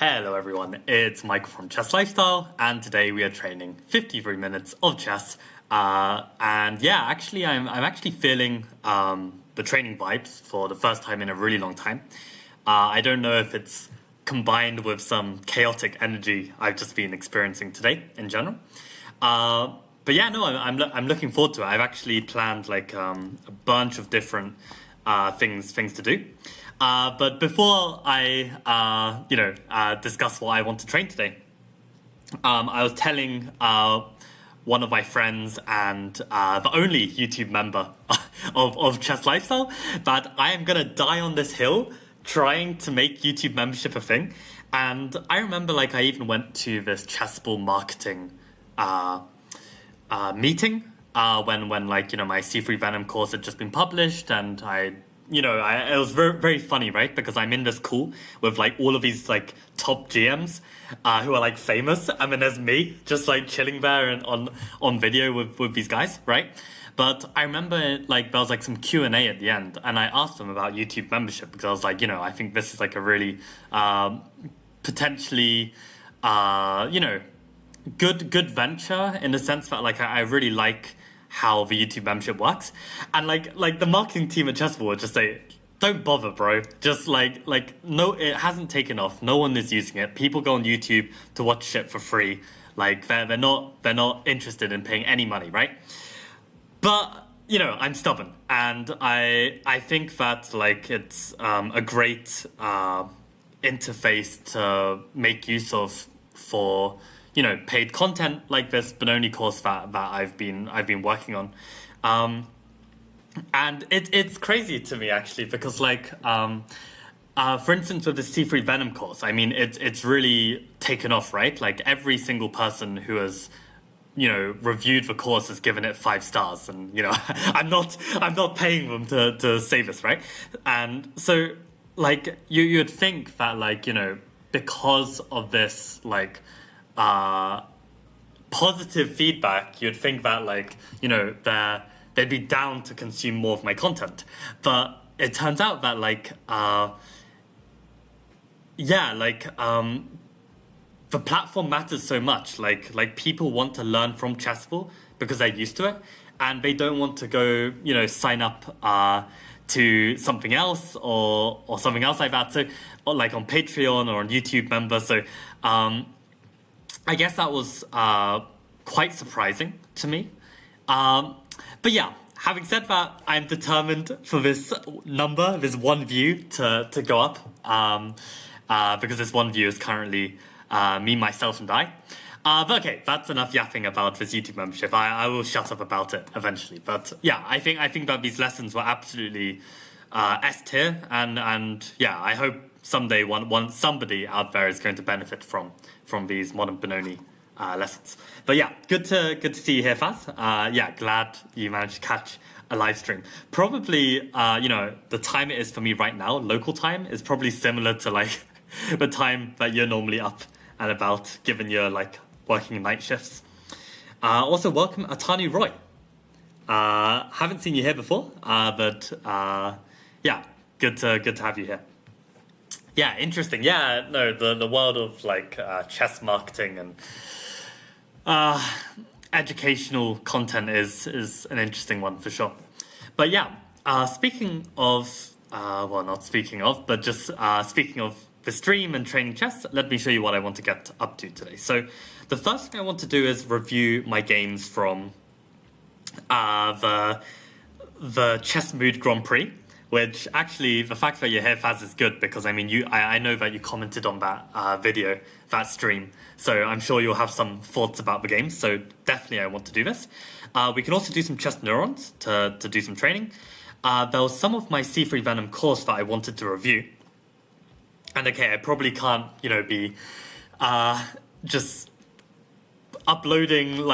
Hello everyone, it's Michael from Chess Lifestyle, and today we are training 53 minutes of chess. And yeah, actually, I'm actually feeling the training vibes for the first time in a really long time. I don't know if it's combined with some chaotic energy I've just been experiencing today in general. But yeah, no, I'm looking forward to it. I've actually planned like a bunch of different things to do. But before I, discuss what I want to train today, I was telling one of my friends and the only YouTube member of Chess Lifestyle that I am going to die on this hill trying to make YouTube membership a thing. And I remember I even went to this Chessable marketing meeting when my C3 Venom course had just been published, and it was very, very funny, right? Because I'm in this call with all of these top GMs who are famous. I mean, there's me just chilling there and on video with these guys, right? But I remember there was some Q&A at the end, and I asked them about YouTube membership because I was I think this is a really potentially good venture in the sense that I really like how the YouTube membership works, and the marketing team at Chessable would just say, don't bother, bro. Just no, it hasn't taken off. No one is using it. People go on YouTube to watch shit for free. They're not interested in paying any money, right? But I'm stubborn, and I think that it's a great interface to make use of for paid content like this Benoni course that I've been working on, and it's crazy to me actually because for instance with the C3 Venom course, I mean it's really taken off, right? Every single person who has reviewed the course has given it 5 stars, and I'm not paying them to say this, right? And so you'd think that because of this positive feedback, you'd think that they'd be down to consume more of my content, but it turns out that the platform matters so much. People want to learn from Chessable because they're used to it, and they don't want to go sign up to something else or something else like that. So on Patreon or on YouTube member. So I guess that was quite surprising to me. But yeah, having said that, I'm determined for this one view to go up, because this one view is currently me, myself, and I. But okay, that's enough yapping about this YouTube membership. I will shut up about it eventually. But yeah, I think that these lessons were absolutely S tier, and yeah, I hope someday somebody out there is going to benefit from these modern Benoni lessons. But yeah, good to see you here, Faz. Yeah, glad you managed to catch a live stream. Probably, the time it is for me right now, local time, is probably similar to the time that you're normally up and about, given you're working night shifts. Also, welcome Atani Roy. Haven't seen you here before, but yeah, good to have you here. Yeah, interesting. Yeah, no, the world of chess marketing and educational content is an interesting one for sure. But yeah, speaking of not speaking of, but just speaking of the stream and training chess, let me show you what I want to get up to today. So the first thing I want to do is review my games from the Chess Mood Grand Prix. Which actually, the fact that you're here, Faz, is good because I mean, I know that you commented on that video, that stream, so I'm sure you'll have some thoughts about the game. So definitely, I want to do this. We can also do some chess neurons to do some training. There was some of my C3 Venom course that I wanted to review, and okay, I probably can't, be just uploading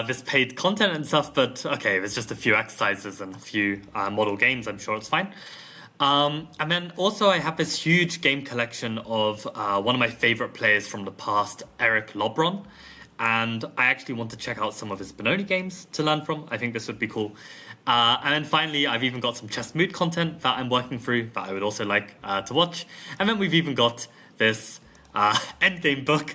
this paid content and stuff, but okay, there's just a few exercises and a few model games. I'm sure it's fine. And then also I have this huge game collection of one of my favorite players from the past, Eric Lobron, and I actually want to check out some of his Benoni games to learn from. I think this would be cool. And then finally, I've even got some Chess Mood content that I'm working through that I would also like to watch. And then we've even got this endgame book.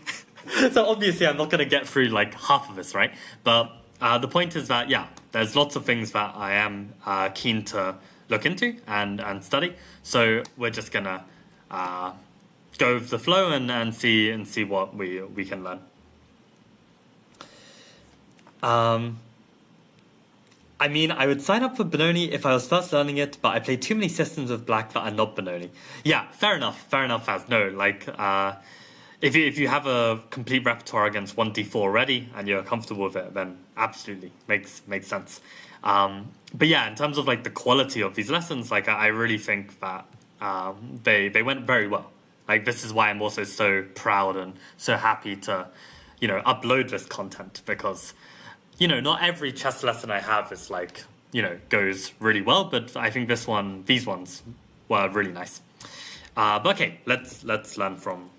So obviously I'm not going to get through like half of this, right? But the point is that, yeah, there's lots of things that I am keen to look into and study. So we're just going to go with the flow and see what we can learn. I mean, I would sign up for Benoni if I was first learning it, but I play too many systems with black that are not Benoni. Yeah, fair enough, Faz. No, like, if you have a complete repertoire against 1d4 already and you're comfortable with it, then absolutely makes sense. But yeah, in terms of like the quality of these lessons, like I really think that they went very well. Like, this is why I'm also so proud and so happy to, upload this content, because, not every chess lesson I have is like, goes really well, but I think these ones were really nice. But okay, let's learn from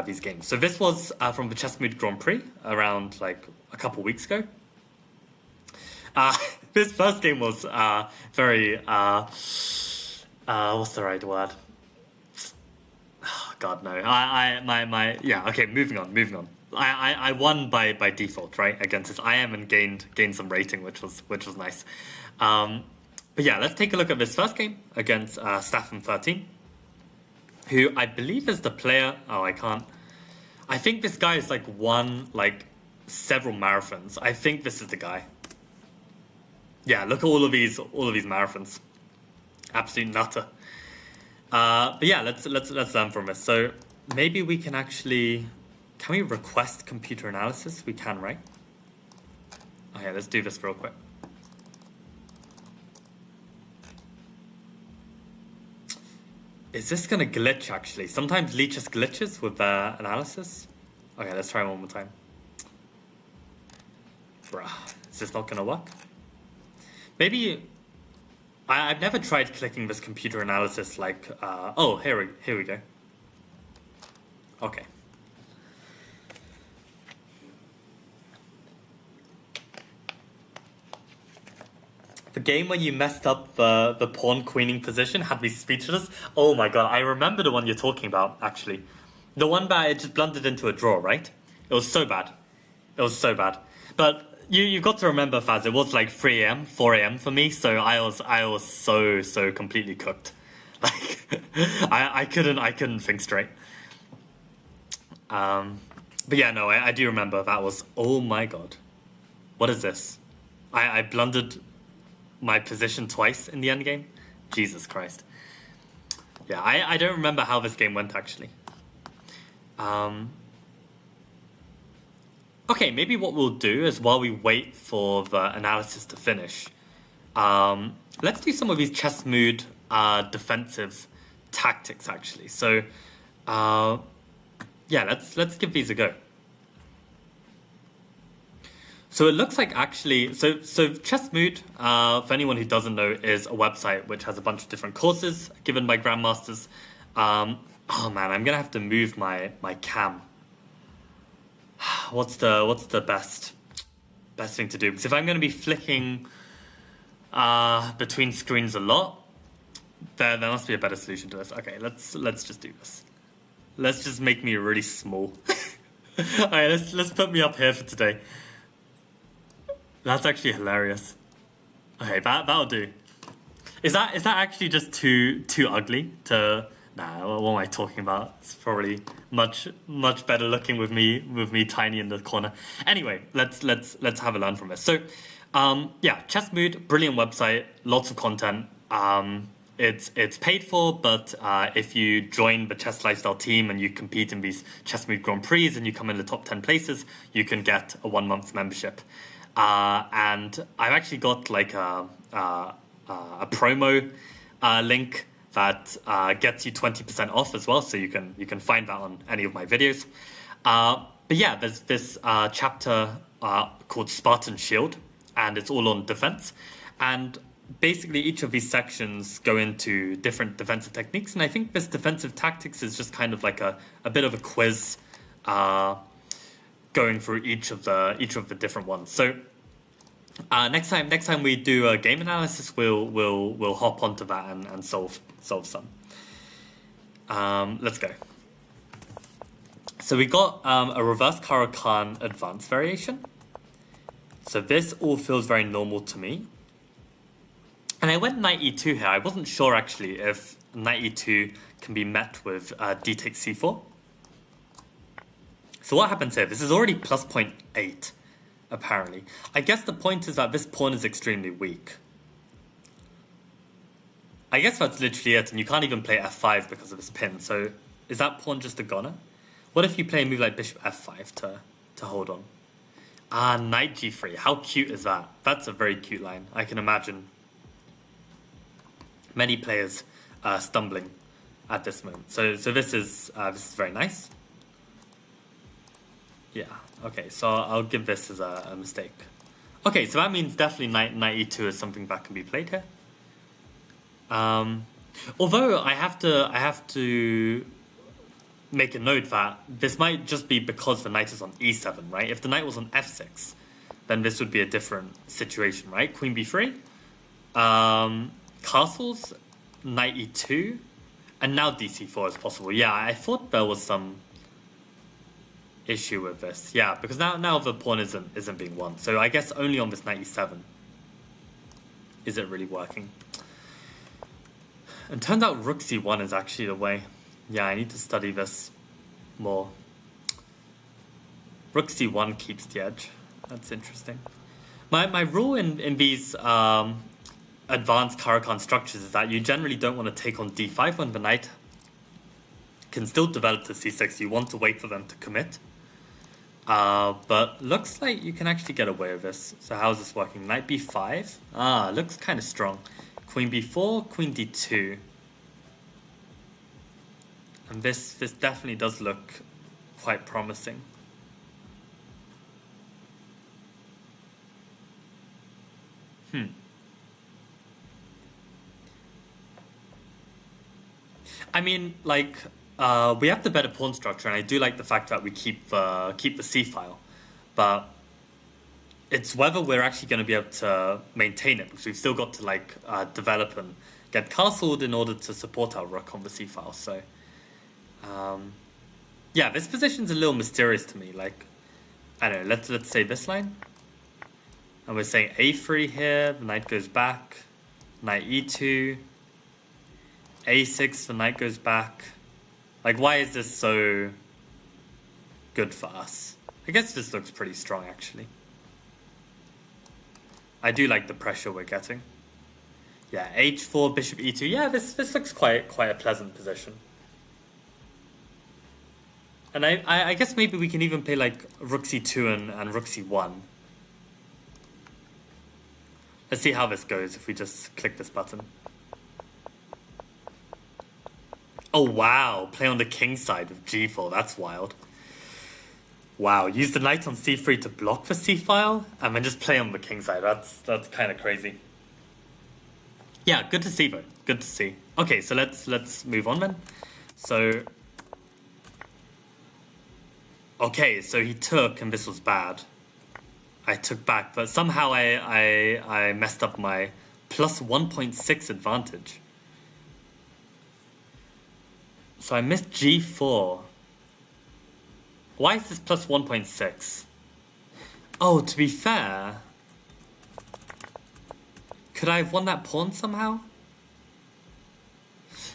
these games. So this was from the Chessable Grand Prix around like a couple weeks ago. This first game was very what's the right word? Oh, God, no. Okay, moving on. I won by default, right, against this IM and gained some rating, which was nice. But yeah, let's take a look at this first game against Staffan 13, who I believe is the player. Oh, I can't. I think this guy is won several marathons. I think this is the guy. Yeah, look at all of these marathons. Absolute nutter. But yeah, let's learn from this. So maybe we can actually. Can we request computer analysis? We can, right? Okay, let's do this real quick. Is this gonna glitch actually? Sometimes Lee just glitches with analysis. Okay, let's try one more time. Bruh, is this not gonna work? Maybe I've never tried clicking this computer analysis oh, here we go. Okay. The game where you messed up the pawn queening position had me speechless. Oh my god, I remember the one you're talking about, actually. The one that it just blundered into a draw, right? It was so bad. But you got to remember, Faz, it was 3 a.m., 4 a.m. for me, so I was so completely cooked. I couldn't think straight. But yeah, no, I do remember that was, oh my god. What is this? I blundered my position twice in the end game. Jesus Christ. Yeah, I don't remember how this game went, actually. Okay, maybe what we'll do is while we wait for the analysis to finish, let's do some of these chess mood defensive tactics, actually. So, yeah, let's give these a go. So it looks like actually, so Chess Mood, for anyone who doesn't know, is a website which has a bunch of different courses given by grandmasters. Oh man, I'm gonna have to move my cam. What's the best thing to do? Because if I'm gonna be flicking between screens a lot, there must be a better solution to this. Okay, let's just do this. Let's just make me really small. Alright, let's put me up here for today. That's actually hilarious. Okay, that'll do. Is that actually just too ugly to? Nah, what am I talking about? It's probably much better looking with me tiny in the corner. Anyway, let's have a learn from this. So, yeah, Chess Mood, brilliant website, lots of content. It's paid for, but if you join the Chess Lifestyle team and you compete in these Chess Mood Grand Prix and you come in the top 10 places, you can get a 1-month membership. And I've actually got a promo link that gets you 20% off as well, so you can find that on any of my videos. But yeah, there's this chapter called Spartan Shield, and it's all on defense. And basically each of these sections go into different defensive techniques, and I think this defensive tactics is just kind of like a bit of a quiz going through each of the different ones. So next time we do a game analysis, we'll hop onto that and solve some. Let's go. So we got a reverse Caro-Kann advanced variation. So this all feels very normal to me. And I went knight e2 here. I wasn't sure actually if knight e2 can be met with d takes c4. So what happens here? This is already plus 0.8, apparently. I guess the point is that this pawn is extremely weak. I guess that's literally it, and you can't even play f5 because of this pin. So is that pawn just a goner? What if you play a move like bishop f5 to hold on? Ah, knight g3. How cute is that? That's a very cute line. I can imagine many players stumbling at this moment. So this is very nice. Yeah. Okay. So I'll give this as a mistake. Okay. So that means definitely knight e2 is something that can be played here. Although I have to make a note that this might just be because the knight is on e7, right? If the knight was on f6, then this would be a different situation, right? Queen b3, castles, knight e2, and now dc4 is possible. Yeah, I thought there was some issue with this. Yeah, because now the pawn isn't being won. So I guess only on this knight e7 is it really working. And turned out rook c1 is actually the way. Yeah, I need to study this more. Rook c1 keeps the edge. That's interesting. My rule in these advanced Caro-Kann structures is that you generally don't want to take on d5 when the knight can still develop to c6. You want to wait for them to commit. But looks like you can actually get away with this. So how's this working? Knight b5. Ah, looks kind of strong. Queen b4, queen d2. And this definitely does look quite promising. I mean, like, we have the better pawn structure, and I do like the fact that we keep the c file, but it's whether we're actually going to be able to maintain it, because we've still got to like develop and get castled in order to support our rook on the c file. So, yeah, this position's a little mysterious to me. Like, I don't know. Let's say this line, and we're saying a3 here. The knight goes back. Knight e2. a6. The knight goes back. Like, why is this so good for us? I guess this looks pretty strong, actually. I do like the pressure we're getting. Yeah, h4, bishop e2. Yeah, this looks quite a pleasant position. And I guess maybe we can even play like rook c2 and rook c1. Let's see how this goes if we just click this button. Oh wow, play on the king side with g4. That's wild. Wow, use the knight on c3 to block the c file, and then just play on the king side. That's kind of crazy. Yeah, good to see though. Good to see. Okay, so let's move on then. So, okay, so he took, and this was bad. I took back, but somehow I messed up my plus 1.6 advantage. So I missed g4. Why is this plus 1.6? Oh, to be fair, could I have won that pawn somehow?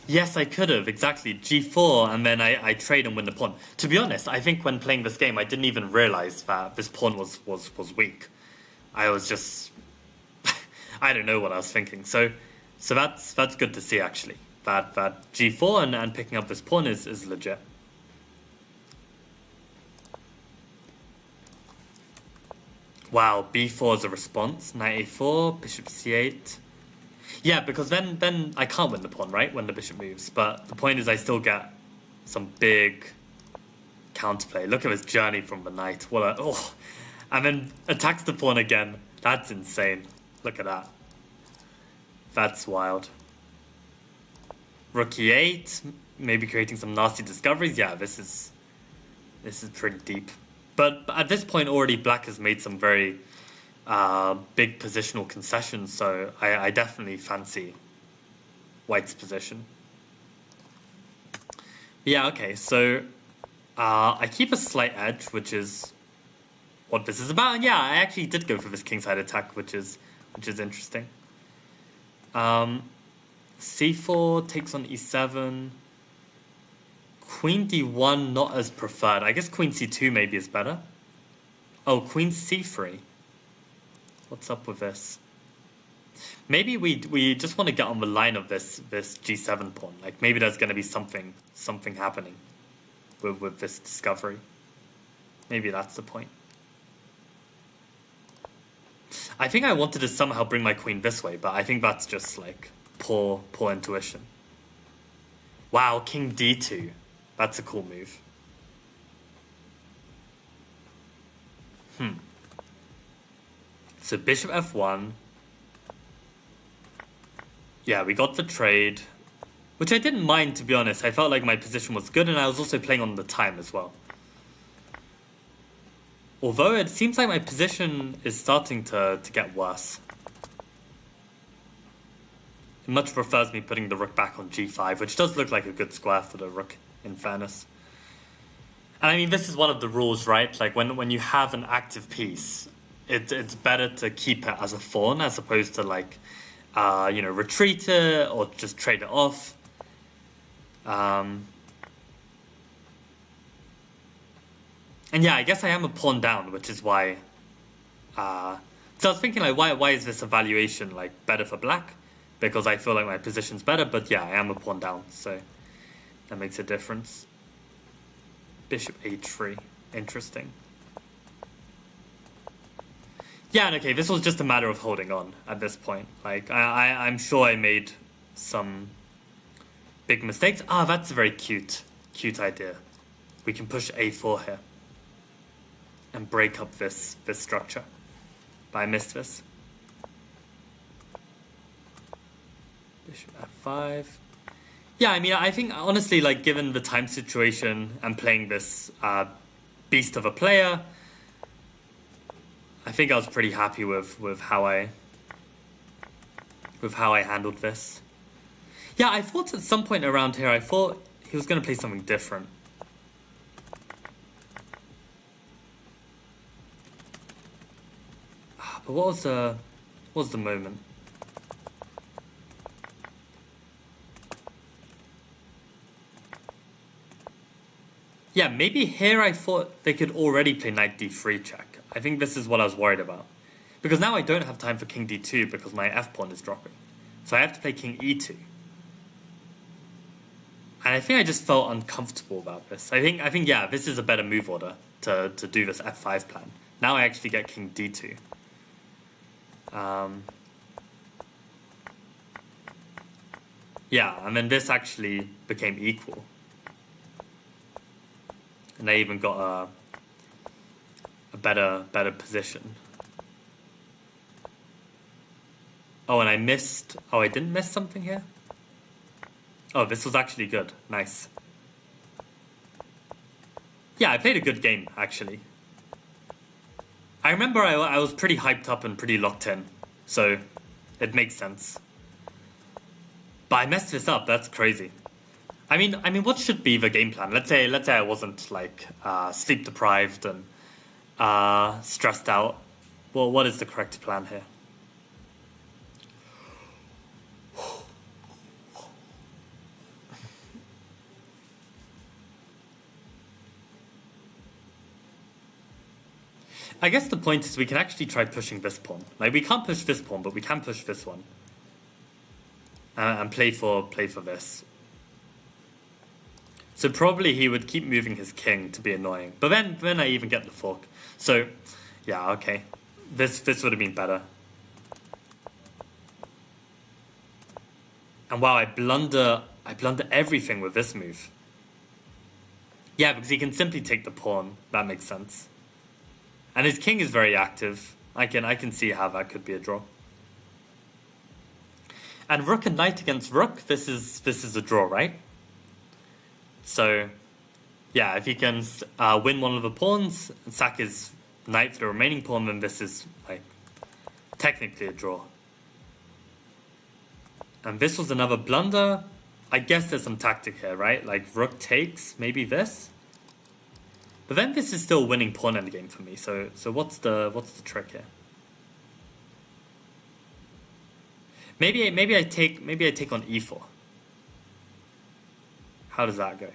Yes, I could have, exactly. G4, and then I trade and win the pawn. To be honest, I think when playing this game, I didn't even realize that this pawn was weak. I was just... I don't know what I was thinking. So that's good to see, actually. That G4 and picking up this pawn is legit. Wow, b4 is a response. Knight a4, bishop c8. Yeah, because then I can't win the pawn, right, when the bishop moves. But the point is I still get some big counterplay. Look at this journey from the knight. What a... Oh. And then attacks the pawn again. That's insane. Look at that. That's wild. Rook e8. Maybe creating some nasty discoveries. Yeah, this is pretty deep. But at this point already, black has made some very big positional concessions, so I definitely fancy white's position. Yeah, okay, so I keep a slight edge, which is what this is about. And yeah, I actually did go for this kingside attack, which is interesting. C4 takes on e7. Queen d1 not as preferred. I guess queen c2 maybe is better. Oh, queen c3. What's up with this? Maybe we just want to get on the line of this g7 pawn. Like maybe there's going to be something happening with this discovery. Maybe that's the point. I think I wanted to somehow bring my queen this way, but I think that's just like poor intuition. Wow, king d2. That's a cool move. So bishop f1. Yeah, we got the trade, which I didn't mind, to be honest. I felt like my position was good, and I was also playing on the time as well. Although it seems like my position is starting to get worse. It much prefers me putting the rook back on g5, which does look like a good square for the rook, in fairness. And I mean, this is one of the rules, right? Like when you have an active piece, it's better to keep it as a pawn as opposed to like, retreat it or just trade it off. And yeah, I guess I am a pawn down, which is why. So I was thinking, like, why is this evaluation like better for black? Because I feel like my position's better, but yeah, I am a pawn down, so that makes a difference. Bishop h3, interesting. Yeah, and okay, this was just a matter of holding on at this point. Like, I'm sure I made some big mistakes. Ah, that's a very cute idea. We can push a4 here and break up this structure. But I missed this. Bishop f5. Yeah, I mean, I think, honestly, like, given the time situation and playing this beast of a player, I think I was pretty happy with how I handled this. Yeah, I thought at some point around here, I thought he was going to play something different. But what was the moment? Yeah, maybe here I thought they could already play knight d3 check. I think this is what I was worried about. Because now I don't have time for king d2 because my f-pawn is dropping. So I have to play king e2. And I think I just felt uncomfortable about this. I think yeah, this is a better move order to do this f5 plan. Now I actually get king d2. Yeah, and then this actually became equal. And I even got a better position. Oh, and I missed... Oh, I didn't miss something here? Oh, this was actually good. Nice. Yeah, I played a good game, actually. I remember I was pretty hyped up and pretty locked in. So, it makes sense. But I messed this up. That's crazy. I mean, what should be the game plan? Let's say I wasn't like sleep deprived and stressed out. Well, what is the correct plan here? I guess the point is we can actually try pushing this pawn. Like, we can't push this pawn, but we can push this one and play for this. So probably he would keep moving his king to be annoying. But then I even get the fork. So, yeah, okay. This would have been better. And wow, I blunder everything with this move. Yeah, because he can simply take the pawn. That makes sense. And his king is very active. I can see how that could be a draw. And rook and knight against rook, this is a draw, right? So, yeah, if he can win one of the pawns and sack his knight for the remaining pawn, then this is, like, technically a draw. And this was another blunder. I guess there's some tactic here, right? Like, rook takes, maybe this? But then this is still winning pawn endgame for me. So what's the trick here? Maybe I take on e4. How does that go?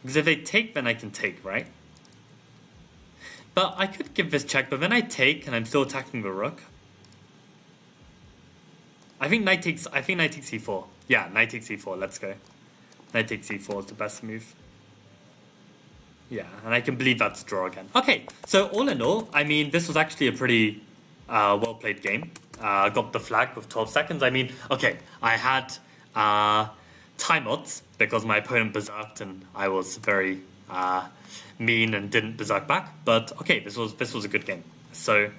Because if they take, then I can take, right? But I could give this check, but then I take and I'm still attacking the rook. I think knight takes e4. Yeah, knight takes e4. Let's go. Knight takes e4 is the best move. Yeah, and I can believe that's a draw again. Okay, so all in all, I mean, this was actually a pretty well played game. Got the flag with 12 seconds. I mean, okay, I had time odds because my opponent berserked and I was very mean and didn't berserk back. But okay, this was a good game. So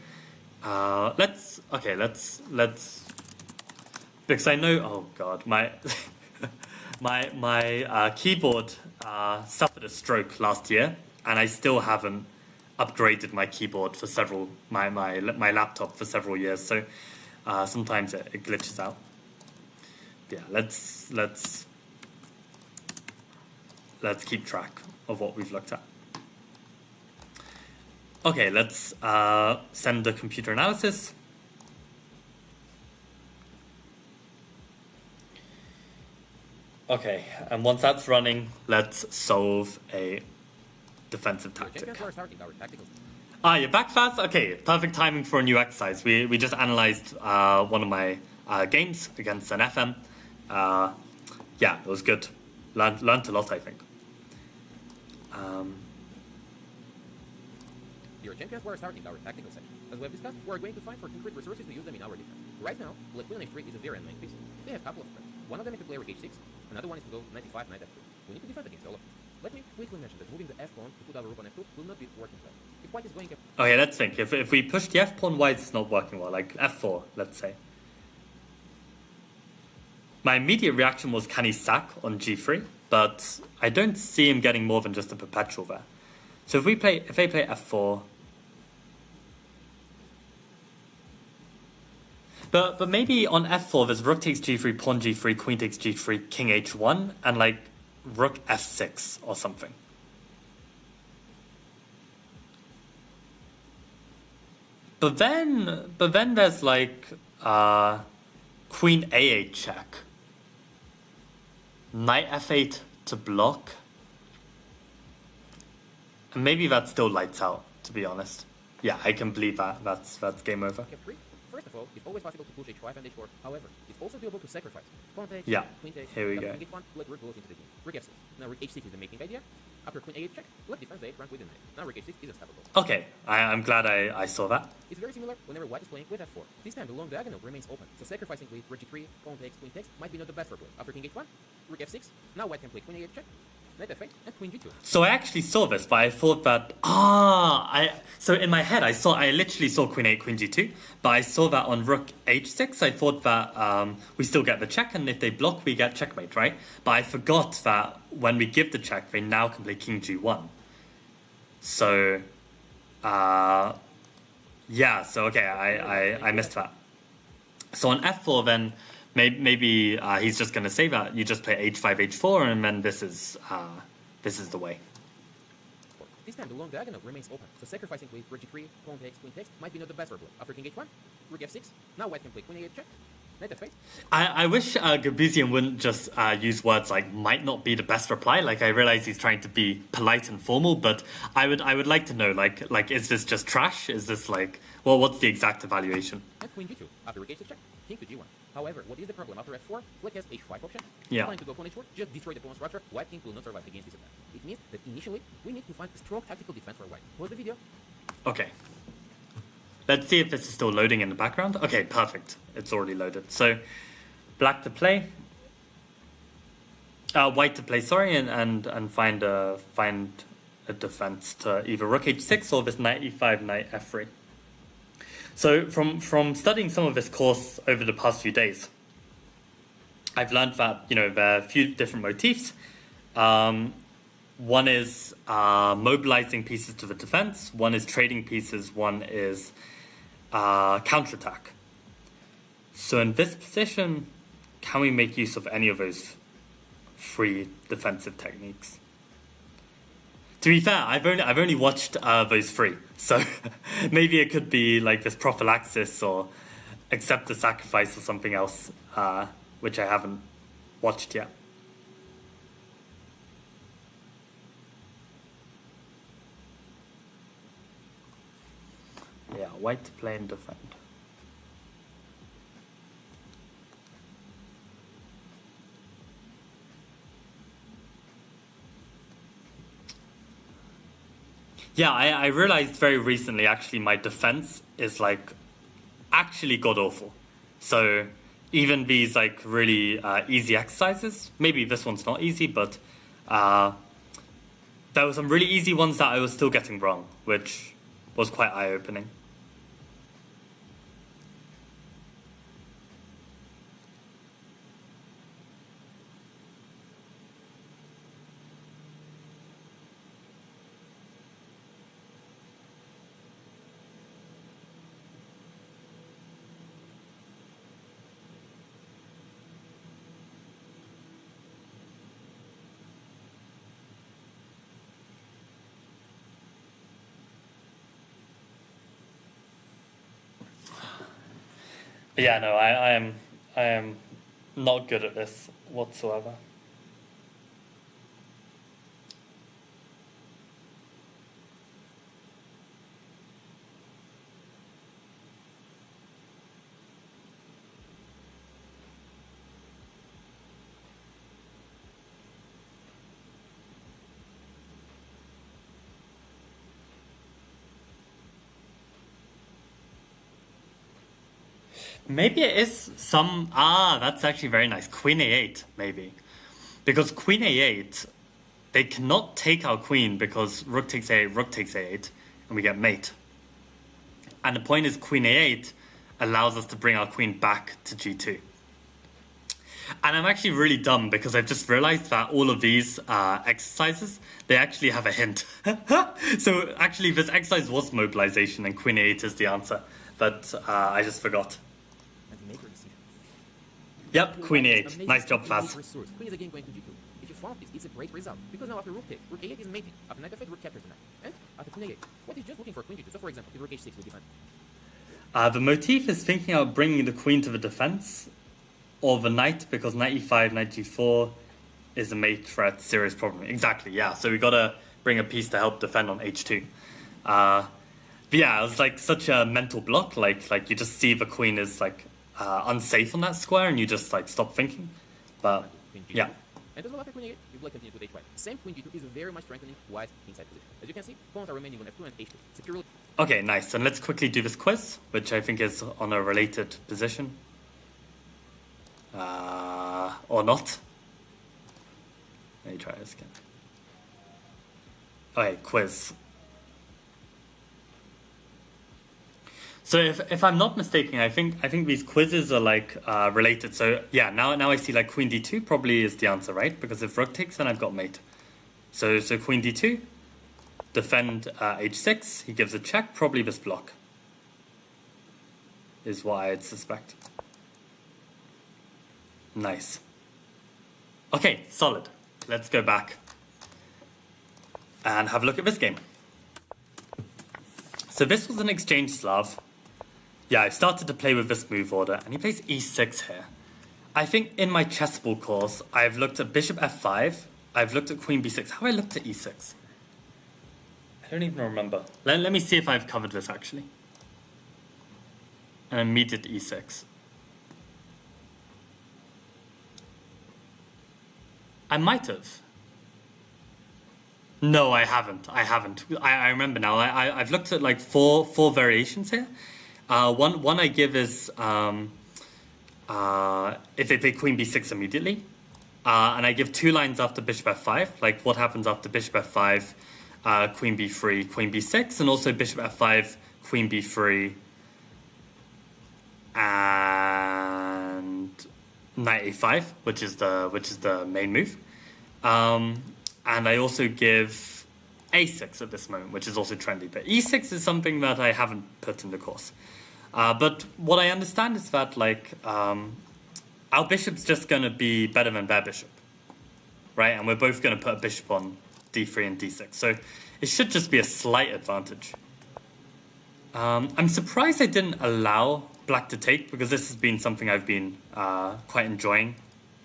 let's because I know, oh god, my my keyboard suffered a stroke last year, and I still haven't upgraded my keyboard for my laptop for several years. So sometimes it glitches out. Yeah, let's keep track of what we've looked at. Okay, let's send the computer analysis. Okay, and once that's running, let's solve a defensive tactic. You're back fast? Okay, perfect timing for a new exercise. We just analyzed one of my games against an FM. Yeah, it was good. Learned a lot, I think. Your champions were starting our tactical section. As we have discussed, we are going to find for concrete resources to use them in our defense. Right now, black queen on f3 is a very annoying piece. They have a couple of threats. One of them is to play rook h6, another one is to go knight e5, knight f2. We need to defend against all of them. Let me quickly mention that moving the f pawn to put our rook on f2 will not be working well. If white is going okay, let's think. If we push the f pawn, why is not working well? Like f4, let's say. My immediate reaction was, can he sack on g3? But I don't see him getting more than just a perpetual there. So if they play f4, but maybe on f4 there's rook takes g3, pawn g3, queen takes g3, king h1, and like rook f6 or something. But then there's like queen a8 check, knight f8 to block. And maybe that still lights out, to be honest. Yeah, I can believe that. That's game over. First of all, it's always possible to push h5 and h4. However, it's also doable to sacrifice. Pawn takes, yeah, queen takes, here we go. King h1, let rook goes into the game. Rook f6. Now rook h6 is the making idea. After queen a8 check, let defense the h rank with the knight. Now rook h6 is unstoppable. Okay, I'm glad I saw that. It's very similar whenever white is playing with f4. This time the long diagonal remains open, so sacrificing with rook g3, pawn takes, queen takes might be not the best for play. After king h1, rook f6. Now white can play queen a8 check, knight f8, and queen g2. So I actually saw this, but I thought that so in my head I literally saw queen 8, queen g2, but I saw that on rook h6. I thought that we still get the check, and if they block, we get checkmate, right? But I forgot that when we give the check, they now can play king g1. So, yeah. So okay, I missed that. So on f4, then maybe he's just going to say that you just play h5, h4, and then this is the way. This time the long diagonal remains open, so sacrificing with rook g3, pawn takes, queen takes might be not the best for play. After king h1, rook f6. Now white can play queen a8 check, knight f8. I wish Gabuzian wouldn't just use words like might not be the best reply. Like, I realize he's trying to be polite and formal, but I would like to know, like is this just trash? Is this like, well, what's the exact evaluation? And queen g2. After rook h6 check, king to g1. However, what is the problem? After f4, black has h5 option. Yeah. Trying to go pawn h4, just destroy the pawn structure. White king will not survive against this attack. It means that initially, we need to find a strong tactical defense for white. Pause the video. Okay. Let's see if this is still loading in the background. Okay, perfect. It's already loaded. So, black to play. White to play, sorry, and find a defense to either rook h6 or this knight e5, knight f3. So from studying some of this course over the past few days, I've learned that, there are a few different motifs. One is mobilizing pieces to the defense, one is trading pieces, one is counterattack. So in this position, can we make use of any of those three defensive techniques? To be fair, I've only watched those three, so maybe it could be like this prophylaxis or accept the sacrifice or something else, which I haven't watched yet. Yeah, white to play and defend. Yeah, I realized very recently actually my defense is like actually god awful. So even these like really easy exercises, maybe this one's not easy, but there were some really easy ones that I was still getting wrong, which was quite eye-opening. Yeah, no, I am not good at this whatsoever. Maybe it is some. That's actually very nice. Queen a8, maybe. Because Queen a8, they cannot take our queen because rook takes a8, rook takes a8, and we get mate. And the point is, Queen a8 allows us to bring our queen back to g2. And I'm actually really dumb because I've just realized that all of these exercises, they actually have a hint. So actually, this exercise was mobilization, and Queen a8 is the answer. But I just forgot. Yep, Queen a8. Nice job, Faz. Queen is again going to g2. If you follow this, it's a great result. Because now after rook takes, rook a8 is mating. After knight f8, rook captures the knight. And after queen a8, what is just looking for queen g2? So for example, if rook h6 will defend. The motif is thinking about bringing the queen to the defense, or the knight, because knight e5, knight g4 is a mate threat, serious problem. Exactly, yeah. So we gotta bring a piece to help defend on h2. But yeah, it was like such a mental block. Like you just see the queen is like unsafe on that square, and you just like stop thinking. But yeah. And as well after queen a8, if black continues with h5. Same queen g2 is very much strengthening white's inside position. As you can see, pawns are remaining on f2 and h2. Securely. Okay, nice. And let's quickly do this quiz, which I think is on a related position. Or not. Let me try this again. Okay, quiz. So if I'm not mistaken, I think these quizzes are like related. So yeah, now I see like queen d2 probably is the answer, right? Because if rook takes, then I've got mate. So queen d2, defend h6. He gives a check. Probably this block is what I'd suspect. Nice. Okay, solid. Let's go back and have a look at this game. So this was an exchange Slav. Yeah, I started to play with this move order, and he plays e6 here. I think in my Chessable course, I've looked at bishop f5, I've looked at queen b6. How have I looked at e6? I don't even remember. Let me see if I've covered this, actually. And immediate e6. I might have. No, I haven't. I remember now. I've looked at like four variations here. One I give is if they play queen b6 immediately. And I give 2 lines after bishop f5, like what happens after bishop f5, queen b3, queen b6, and also bishop f5, queen b3, and knight a5, which is the main move. And I also give a6 at this moment, which is also trendy. But e6 is something that I haven't put in the course. But what I understand is that like our bishop's just going to be better than their bishop, right? And we're both going to put a bishop on d3 and d6. So it should just be a slight advantage. I'm surprised I didn't allow black to take, because this has been something I've been quite enjoying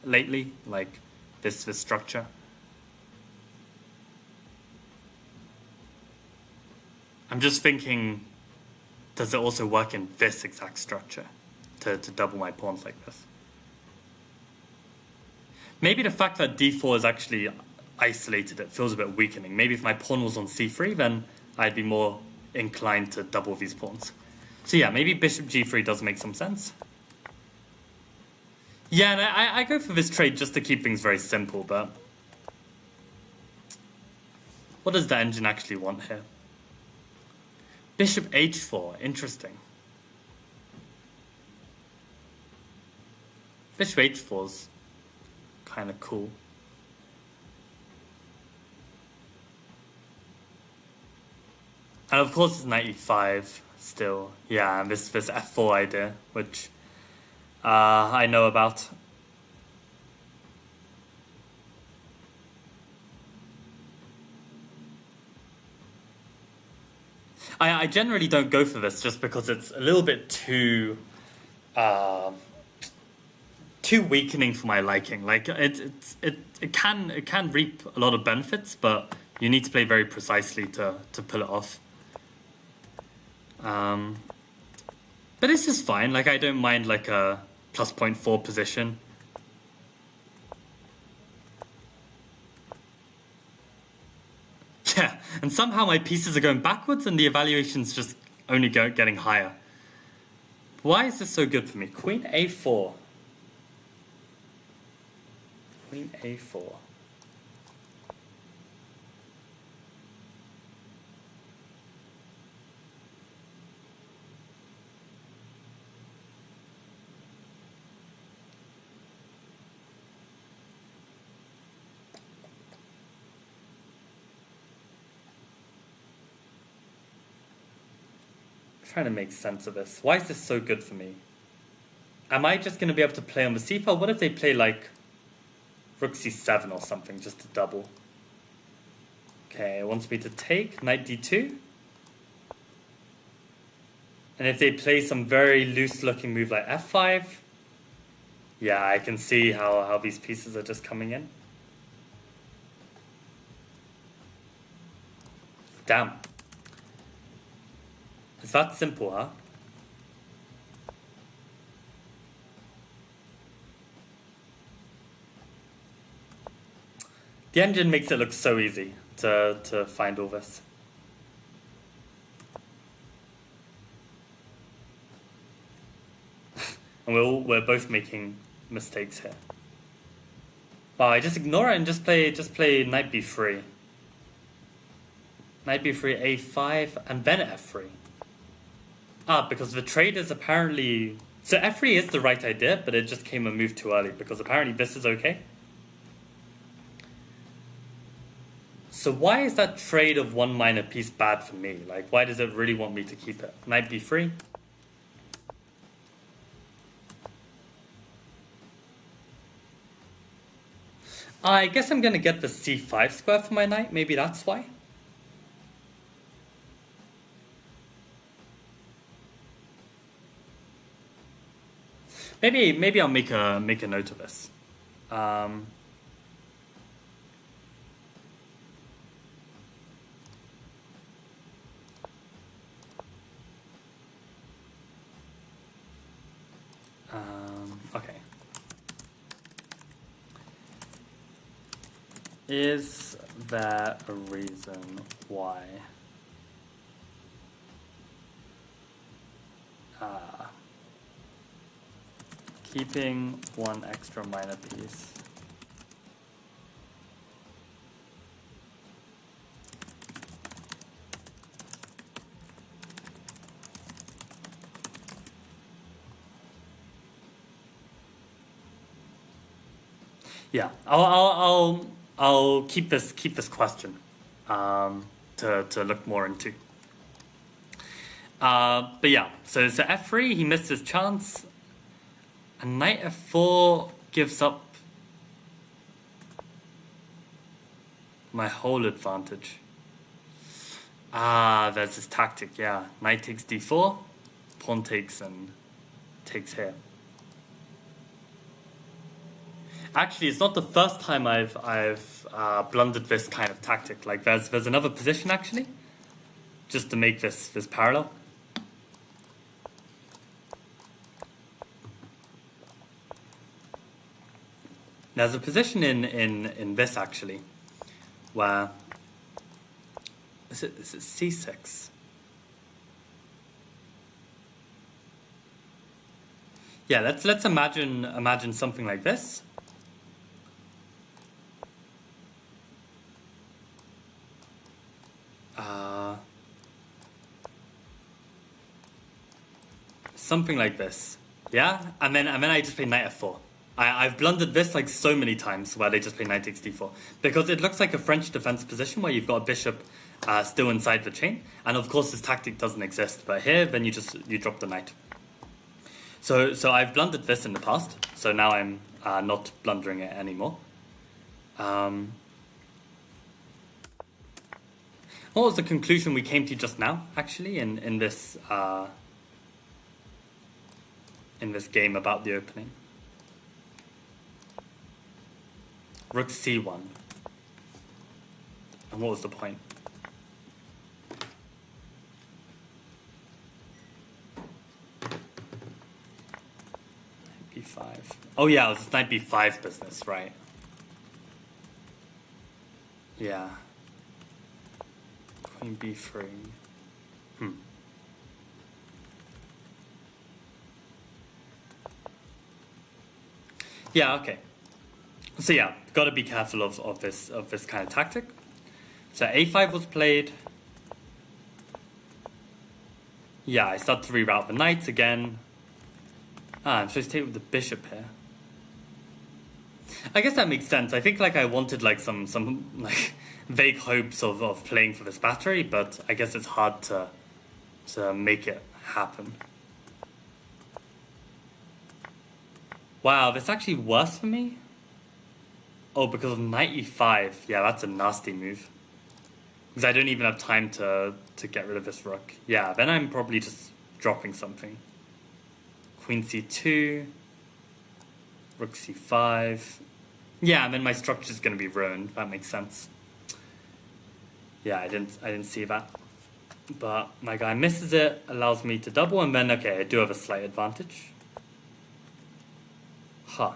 lately, like this structure. I'm just thinking, does it also work in this exact structure to double my pawns like this? Maybe the fact that d4 is actually isolated, it feels a bit weakening. Maybe if my pawn was on c3, then I'd be more inclined to double these pawns. So yeah, maybe bishop g3 does make some sense. Yeah, and I go for this trade just to keep things very simple, but what does the engine actually want here? Bishop h4, interesting. Bishop h4's kind of cool. And of course it's knight e5 still. Yeah, and this f4 idea, which I know about. I generally don't go for this just because it's a little bit too weakening for my liking. Like it can reap a lot of benefits, but you need to play very precisely to pull it off. But this is fine. Like, I don't mind like a plus 0.4 position. Yeah, and somehow my pieces are going backwards and the evaluation's just only getting higher. Why is this so good for me? Queen a4. Queen a4. Trying to make sense of this. Why is this so good for me? Am I just going to be able to play on the c file? What if they play like rook c7 or something just to double? Okay, it wants me to take knight d2. And if they play some very loose looking move like f5, yeah, I can see how these pieces are just coming in. Damn. It's that simple, huh? The engine makes it look so easy to find all this. And we're both making mistakes here. Wow, I just ignore it and just play knight b3. Knight b3, a5, and then f3. Because the trade is apparently... So f3 is the right idea, but it just came a move too early, because apparently this is okay. So why is that trade of one minor piece bad for me? Like, why does it really want me to keep it? Knight b3? I guess I'm going to get the c5 square for my knight. Maybe that's why. Maybe I'll make a note of this. Okay. Is there a reason why? Keeping one extra minor piece yeah, I'll keep this question to look more into. But yeah, so f3, he missed his chance. And knight f4 gives up My whole advantage. Ah, there's this tactic, yeah. Knight takes d4, pawn takes and takes here. Actually, it's not the first time I've blundered this kind of tactic. Like there's another position actually, just to make this parallel. There's a position in this actually, where is it c6? Yeah, let's imagine something like this. Something like this, yeah, and then I just play knight f4. I've blundered this like so many times where they just play knight takes d4 because it looks like a French defense position where you've got a bishop still inside the chain, and of course this tactic doesn't exist. But here, then you drop the knight. So I've blundered this in the past, so now I'm not blundering it anymore. What was the conclusion we came to just now, actually, in this game about the opening? Rook c1. And what was the point? Knight b5. Oh yeah, it was knight b5 business, right? Yeah. Queen b3. Yeah, okay. So yeah, gotta be careful of this kind of tactic. So a5 was played. Yeah, I start to reroute the knights again. I'm supposed to take with the bishop here. I guess that makes sense. I think like I wanted like some like vague hopes of playing for this battery, but I guess it's hard to make it happen. Wow, that's actually worse for me. Oh, because of knight e5. Yeah, that's a nasty move. Because I don't even have time to get rid of this rook. Yeah, then I'm probably just dropping something. Queen c2. Rook c5. Yeah, and then my structure's going to be ruined. That makes sense. Yeah, I didn't see that. But my guy misses it, allows me to double, and then, okay, I do have a slight advantage. Huh.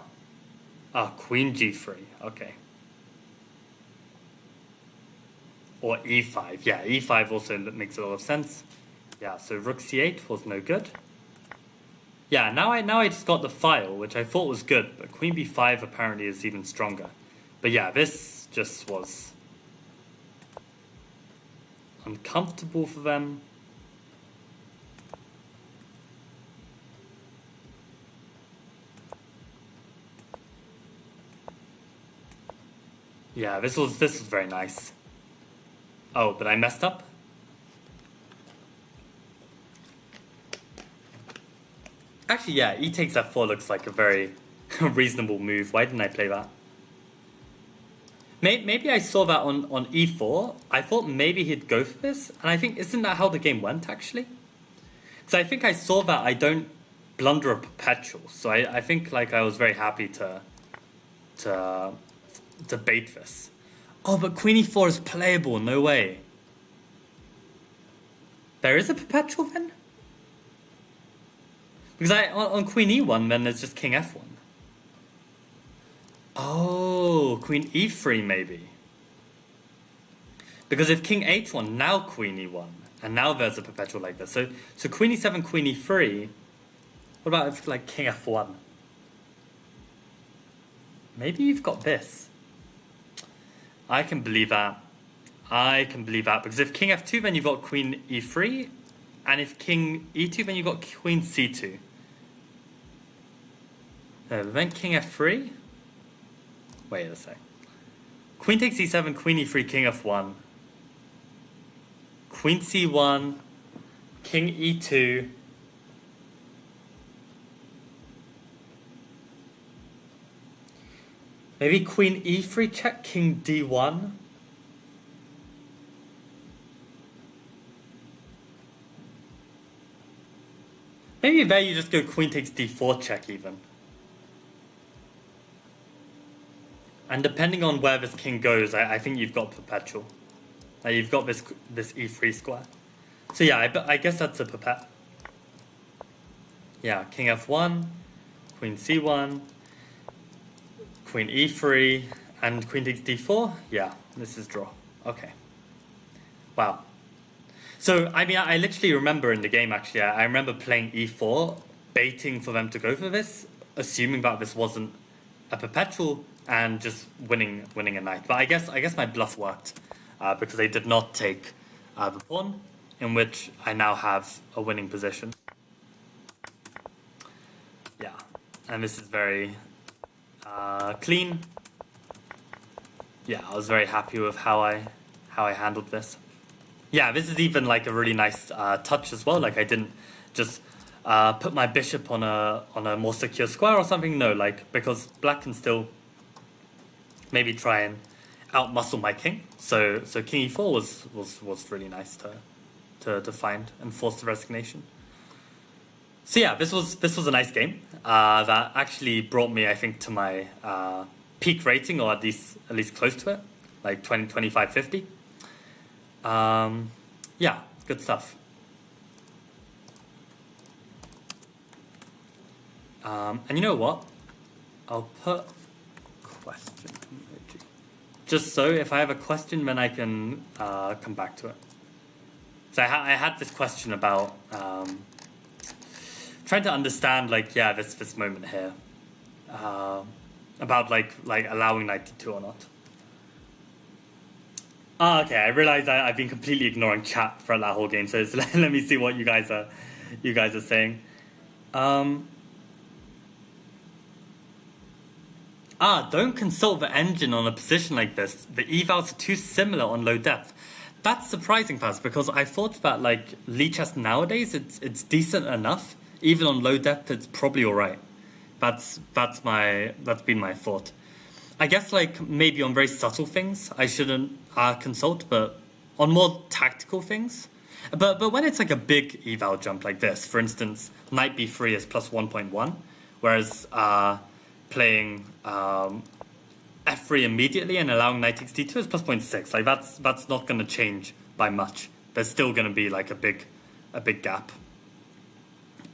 Ah, queen g3. Okay. Or e5. Yeah, e5 also makes a lot of sense. Yeah, so rook c8 was no good. Yeah, now I just got the file, which I thought was good, but queen b5 apparently is even stronger. But yeah, this just was uncomfortable for them. Yeah, this was very nice. Oh, but I messed up? Actually, yeah, e takes f4 looks like a very reasonable move. Why didn't I play that? Maybe I saw that on e4. I thought maybe he'd go for this. And I think, isn't that how the game went, actually? Because I think I saw that I don't blunder a perpetual. So I think like I was very happy to bait this. Oh, but queen e4 is playable. No way. There is a perpetual then? Because on queen e1, then there's just king f1. Oh, queen e3 maybe. Because if king h1, now queen e1, and now there's a perpetual like this. So queen e7, queen e3. What about if like king f1? Maybe you've got this. I can believe that. Because if king f2, then you've got queen e3. And if king e2, then you've got queen c2. Then king f3. Wait a sec. Queen takes e7, queen e3, king f1. Queen c1. King e2. Maybe queen e3 check, king d1. maybe there you just go queen takes d4 check even. And depending on where this king goes, I think you've got perpetual. You've got this e3 square. So yeah, I guess that's a perpet. Yeah, king f1, queen c1, queen e3, and queen takes d4. Yeah, this is draw. Okay. Wow. So, I mean, I literally remember in the game, actually, I remember playing e4, baiting for them to go for this, assuming that this wasn't a perpetual, and just winning a knight. But I guess my bluff worked, because they did not take the pawn, in which I now have a winning position. Yeah, and this is very clean. Yeah, I was very happy with how I handled this. Yeah, this is even like a really nice touch as well. Like I didn't just put my bishop on a more secure square or something. No, like because black can still maybe try and outmuscle my king. So king e4 was really nice to find and force the resignation. So yeah, this was a nice game that actually brought me, I think, to my peak rating, or at least close to it, like 20, 25, 50. Yeah, good stuff. And you know what? I'll put question emoji. Just so if I have a question, then I can come back to it. So I had this question about trying to understand, like, yeah, this moment here, about like allowing knight d2 or not. Okay, I realize I've been completely ignoring chat for that whole game, so let me see what you guys are saying. Don't consult the engine on a position like this. The evals are too similar on low depth. That's surprising, Paz, because I thought that like Lee chess nowadays it's decent enough. Even on low depth, it's probably alright. That's been my thought. I guess like maybe on very subtle things I shouldn't consult, but on more tactical things. But when it's like a big eval jump like this, for instance, knight b3 is plus 1.1, whereas playing f3 immediately and allowing knight takes d2 is plus 0.6. Like that's not going to change by much. There's still going to be like a big gap.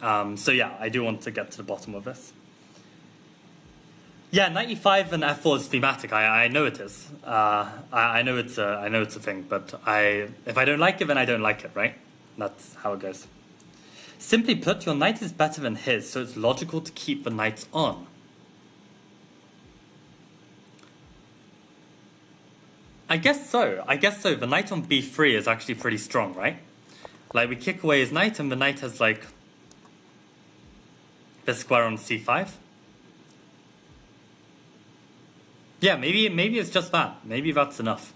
So yeah, I do want to get to the bottom of this. Yeah, 95 and f4 is thematic. I know it is. I know it's a thing. But if I don't like it, then I don't like it, right? That's how it goes. Simply put, your knight is better than his, so it's logical to keep the knights on. I guess so. The knight on b3 is actually pretty strong, right? Like we kick away his knight, and the knight has like the square on c5. Yeah, maybe it's just that. Maybe that's enough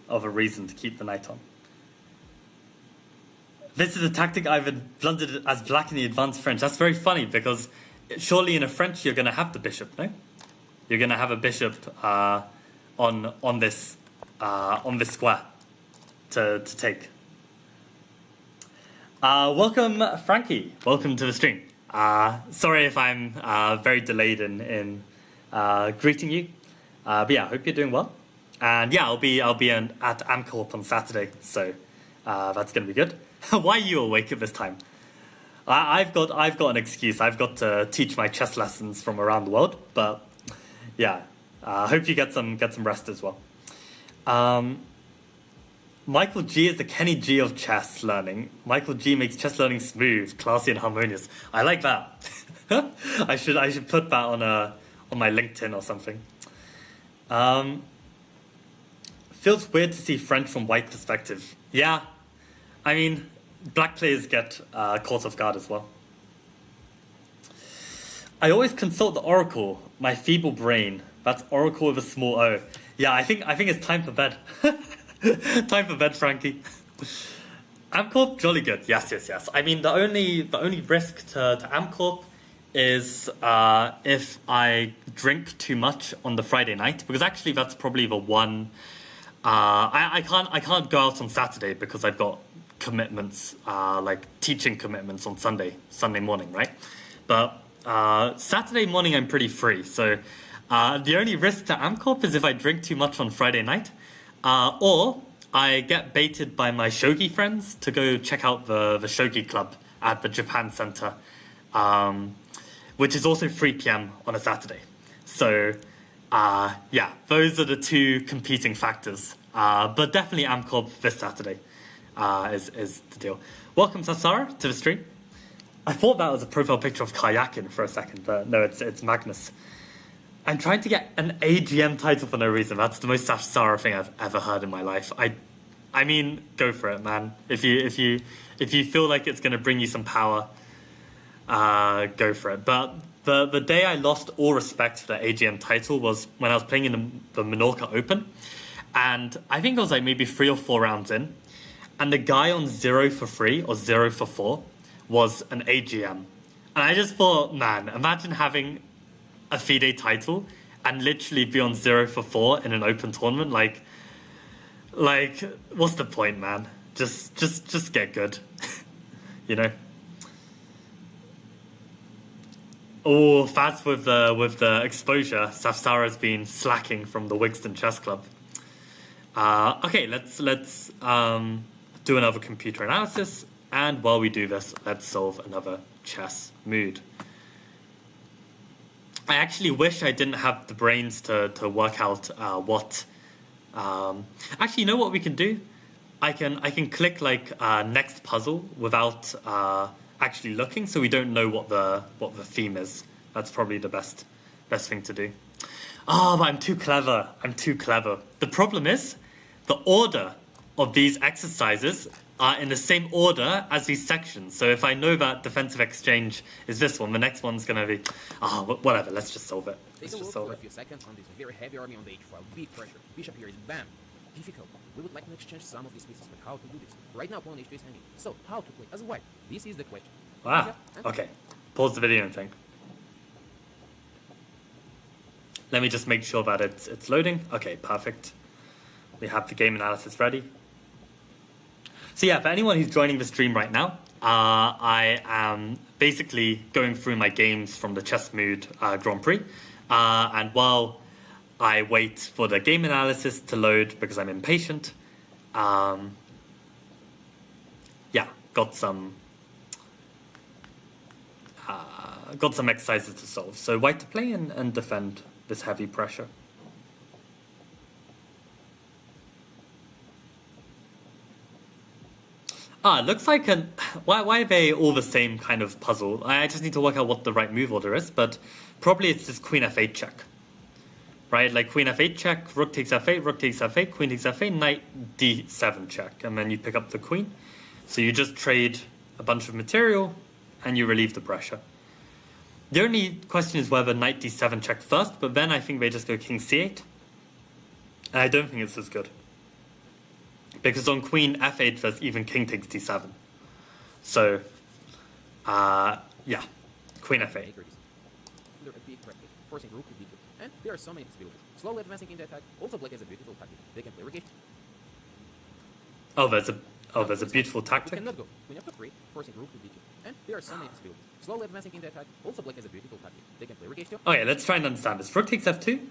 of a reason to keep the knight on. This is a tactic I've blundered as black in the advanced French. That's very funny because surely in a French you're going to have the bishop, no? You're going to have a bishop on this square to take. Welcome, Frankie. Welcome to the stream. Sorry if I'm very delayed in greeting you. But yeah, I hope you're doing well. And yeah, I'll be at Amcorp on Saturday, so that's gonna be good. Why are you awake at this time? I've got an excuse. I've got to teach my chess lessons from around the world, but yeah, I hope you get some rest as well. Michael G is the Kenny G of chess learning. Michael G makes chess learning smooth, classy, and harmonious. I like that. I should put that on my LinkedIn or something. Feels weird to see French from white perspective. Yeah, I mean, black players get caught off guard as well. I always consult the oracle. My feeble brain. That's oracle with a small o. Yeah, I think it's time for bed. Time for bed, Frankie. Amcorp, jolly good. Yes. I mean, the only risk to Amcorp is if I drink too much on the Friday night, because actually that's probably the one. I can't go out on Saturday because I've got commitments, like teaching commitments on Sunday morning, right? But Saturday morning I'm pretty free. So the only risk to AmCorp is if I drink too much on Friday night, or I get baited by my shogi friends to go check out the shogi club at the Japan Center, which is also 3 p.m. on a Saturday. So yeah, those are the two competing factors. But definitely AmCorp this Saturday is the deal. Welcome, Sasara, to the stream. I thought that was a profile picture of kayaking for a second, but no, it's Magnus. I'm trying to get an AGM title for no reason. That's the most Sasara thing I've ever heard in my life. I mean, go for it, man. If you feel like it's going to bring you some power, go for it. But the day I lost all respect for the AGM title was when I was playing in the Menorca Open. And I think I was like maybe 3 or 4 rounds in. And the guy on 0 for 3 or 0 for 4 was an AGM. And I just thought, man, imagine having a FIDE title and literally be on 0 for 4 in an open tournament. Like, what's the point, man? Just get good, you know? Oh, fast with the exposure. Safsara's been slacking from the Wigston Chess Club. Okay, let's do another computer analysis, and while we do this, let's solve another chess mood. I actually wish I didn't have the brains to work out what. Actually, you know what we can do? I can click like next puzzle without actually looking, so we don't know what the theme is. That's probably the best thing to do. Oh, but I'm too clever. The problem is, the order of these exercises are in the same order as these sections. So if I know that defensive exchange is this one, the next one's going to be... whatever, let's just solve it. Take a look for a few seconds on this very heavy army on the h file. Big pressure. Bishop here is bam. Difficult. We would like to exchange some of these pieces, but how to do this? Right now, pawn h2 is hanging. So, how to play as white? This is the question. Okay. Pause the video and think. Let me just make sure that it's loading. Okay, perfect. We have the game analysis ready. So yeah, for anyone who's joining the stream right now, I am basically going through my games from the Chess Mood Grand Prix. And while I wait for the game analysis to load because I'm impatient, yeah, got some exercises to solve. So white to play and defend this heavy pressure. It looks like why are they all the same kind of puzzle? I just need to work out what the right move order is, but probably it's this queen f8 check. Right, like queen f8 check, rook takes f8, rook takes f8, queen takes f8, knight d7 check, and then you pick up the queen. So you just trade a bunch of material, and you relieve the pressure. The only question is whether knight d7 check first, but then I think they just go king c8. And I don't think it's as good. Because on queen f8, there's even king takes d7. So, yeah, queen f8. Forcing rook to b2. And there are so many possibilities. Slowly advancing in the attack. Also, black has a beautiful tactic. They can play rook h2. Oh, there's a beautiful tactic. We cannot go. Queen f3, forcing rook to b2. And there are so many possibilities. Slowly advancing in the attack. Also, black has a beautiful tactic. They can play rook h2. Okay, let's try and understand this. Rook takes f2.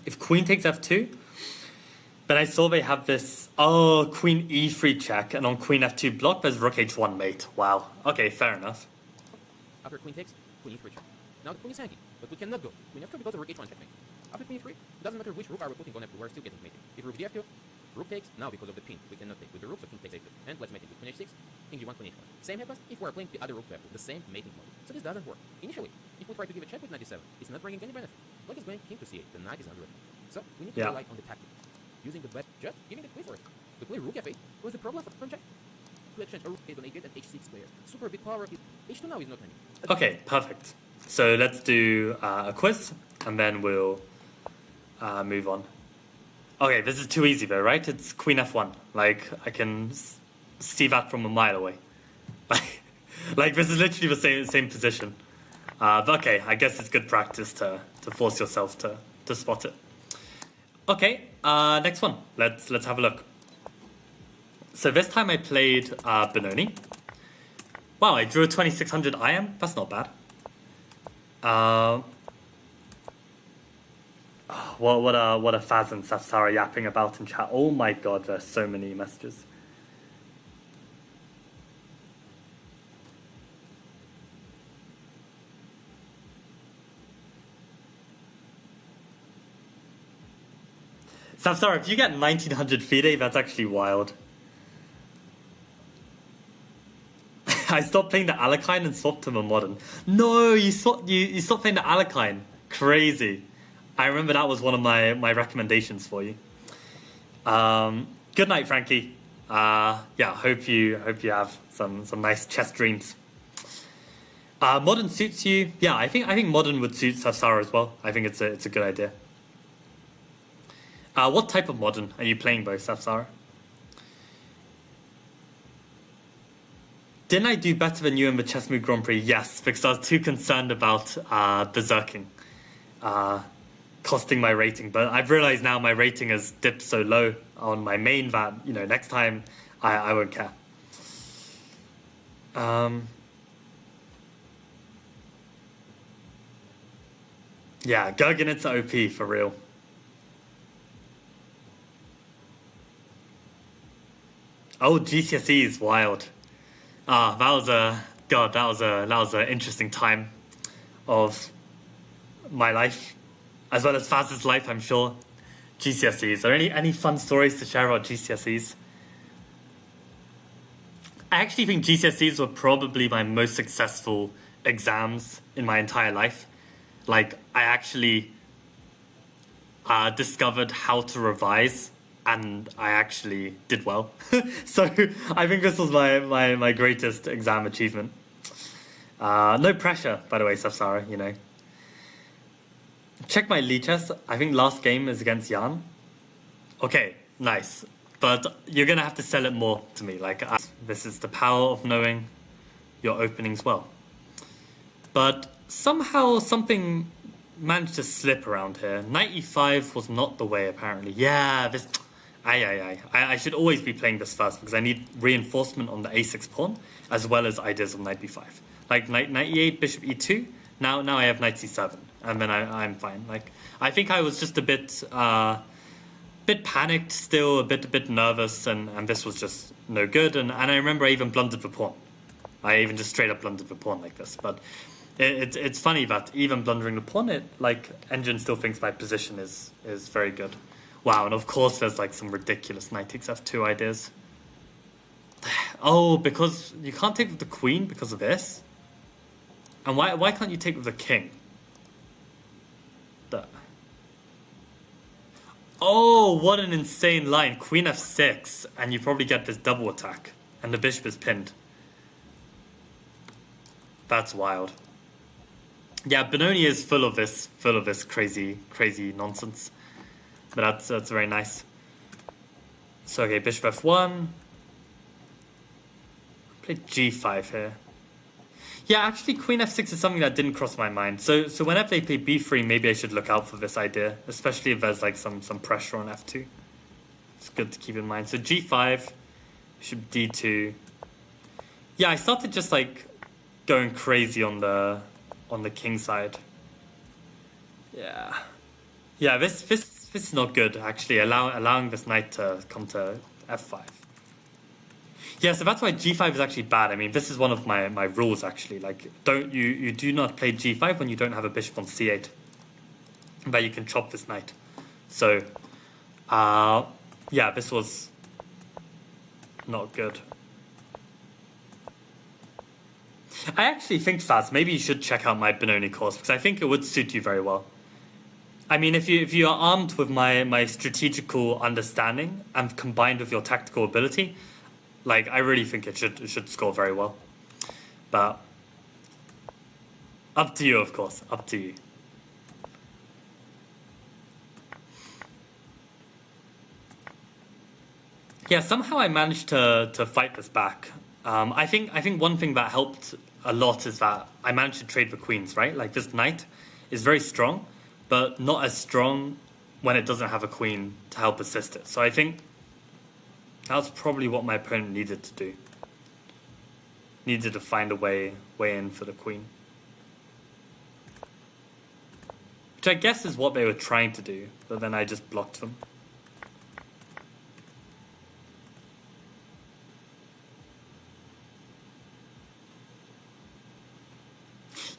If queen takes f2, then I saw they have this, queen e3 check, and on queen f2 block, there's rook h1 mate. Wow. Okay, fair enough. After queen takes, queen e3 check. Now the queen is hanging, but we cannot go. Queen f2 because of rook h1 checkmate. After queen e3, doesn't matter which rook are we putting on f2, we're still getting mated. If rook d2, rook takes, now because of the pin, we cannot take with the rook, so king takes a2. And let's mate it with queen h6, king g1, queen h1. Same happens if we're playing the other rook to f2, the same mating mode. So this doesn't work. Initially, if we try to give a check with knight d7, it's not bringing any benefit. Black is going king to c8, the knight is under attack. So we need to rely on the tactic. Using the black, just giving the queen for it. The play rook f8 was the problem for pawn check. To exchange a rook h1 8 and h6 player. Super big power of it. h2 now is not hanging. Okay, perfect. So let's do a quiz, and then we'll move on. Okay, this is too easy though, right? It's queen f1. Like, I can see that from a mile away. Like this is literally the same position. But okay, I guess it's good practice to force yourself to spot it. Okay, next one. Let's have a look. So this time I played Benoni. Wow, I drew a 2600 IM. That's not bad. What are Faz and Safsara yapping about in chat? Oh my god, there's so many messages. Safsara, if you get 1900 FIDE, that's actually wild. I stopped playing the Alakine and swapped to a modern. No, you stopped playing the Alakine. Crazy. I remember that was one of my recommendations for you. Good night, Frankie. Yeah, hope you have some nice chess dreams. Modern suits you. Yeah, I think modern would suit Safsara as well. I think it's a good idea. What type of modern are you playing, both, Safsara? Didn't I do better than you in the Chess Move Grand Prix? Yes, because I was too concerned about berserking, costing my rating. But I've realized now my rating has dipped so low on my main that, next time I won't care. Yeah, Gurgenit's OP for real. Oh, GCSE is wild. That was an interesting time of my life, as well as Faz's life, I'm sure. GCSEs. Are there any fun stories to share about GCSEs? I actually think GCSEs were probably my most successful exams in my entire life. Like, I actually discovered how to revise, and I actually did well. So I think this was my greatest exam achievement. No pressure, by the way, Safsara, Check my lead chess. I think last game is against Jan. Okay, nice. But you're going to have to sell it more to me. Like, this is the power of knowing your openings well. But somehow something managed to slip around here. Knight e5 was not the way, apparently. Yeah, this... I should always be playing this first because I need reinforcement on the a6 pawn as well as ideas of knight b5. Like knight e8, bishop e2. Now I have knight c7, and then I'm fine. Like, I think I was just a bit panicked still, a bit nervous, and this was just no good. And I remember I even blundered the pawn. I even just straight up blundered the pawn like this. But it's funny that even blundering the pawn, Engine still thinks my position is very good. Wow, and of course there's like some ridiculous knight takes f2 ideas. Oh, because you can't take with the queen because of this? And why can't you take with the king? Oh, what an insane line. Queen f6, and you probably get this double attack, and the bishop is pinned. That's wild. Yeah, Benoni is full of this crazy nonsense. But that's very nice. So, okay, bishop f1. Play g5 here. Yeah, actually, queen f6 is something that didn't cross my mind. So whenever they play b3, maybe I should look out for this idea, especially if there's like some pressure on f2. It's good to keep in mind. So g5, bishop d2. Yeah, I started just like going crazy on the king side. Yeah, this is not good, actually, allowing this knight to come to f5. Yeah, so that's why g5 is actually bad. I mean, this is one of my rules, actually. Like, you do not play g5 when you don't have a bishop on c8. But you can chop this knight. So, yeah, this was not good. I actually think, Faz, maybe you should check out my Benoni course, because I think it would suit you very well. I mean, if you are armed with my strategical understanding and combined with your tactical ability, like, I really think it should score very well. But up to you, of course. Up to you. Yeah, somehow I managed to fight this back. I think one thing that helped a lot is that I managed to trade the queens, right? Like, this knight is very strong, but not as strong when it doesn't have a queen to help assist it. So I think That was probably what my opponent needed to do. Needed to find a way in for the queen. Which I guess is what they were trying to do, but then I just blocked them.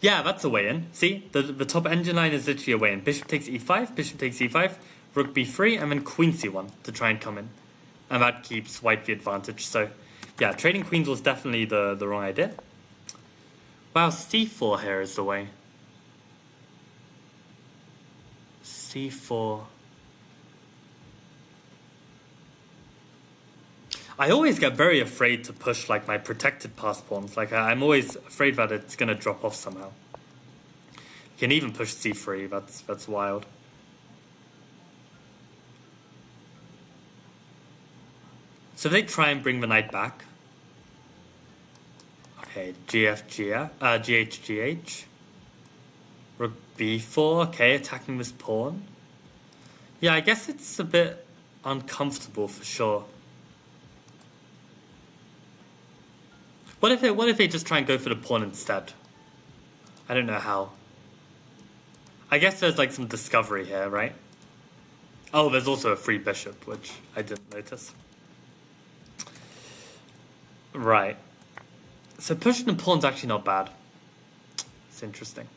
Yeah, that's a way in. See? The top engine line is literally a way in. Bishop takes e5, bishop takes e5, rook b3, and then queen c1 to try and come in. And that keeps white the advantage. So, yeah, trading queens was definitely the wrong idea. Wow, c4 here is the way. c4. I always get very afraid to push like my protected pass pawns. Like I'm always afraid that it's gonna drop off somehow. You can even push c3. That's wild. So they try and bring the knight back. Okay, GH, GH. Rook b4. Okay, attacking this pawn. Yeah, I guess it's a bit uncomfortable for sure. What if they just try and go for the pawn instead? I don't know how. I guess there's like some discovery here, right? Oh, there's also a free bishop, which I didn't notice. Right. So pushing the pawn's actually not bad. It's interesting.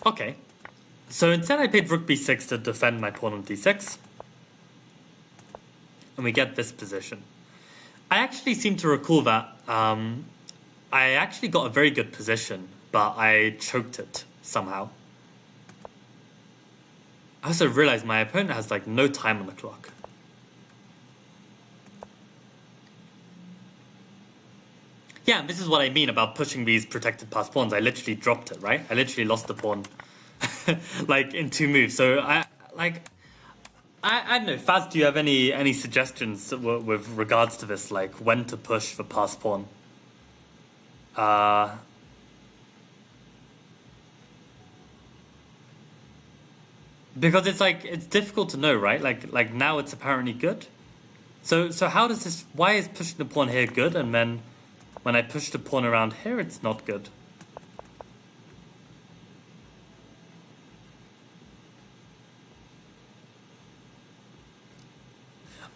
Okay, so instead I played rook b6 to defend my pawn on d6. And we get this position. I actually seem to recall that I actually got a very good position, but I choked it somehow. I also realized my opponent has like no time on the clock. Yeah, and this is what I mean about pushing these protected pass pawns. I literally dropped it, right? I literally lost the pawn like in 2 moves. So I don't know, Faz, do you have any suggestions with regards to this, like when to push the pass pawn? Because it's difficult to know, right? Like now it's apparently good. So how does this? Why is pushing the pawn here good, and then when I push the pawn around here, it's not good?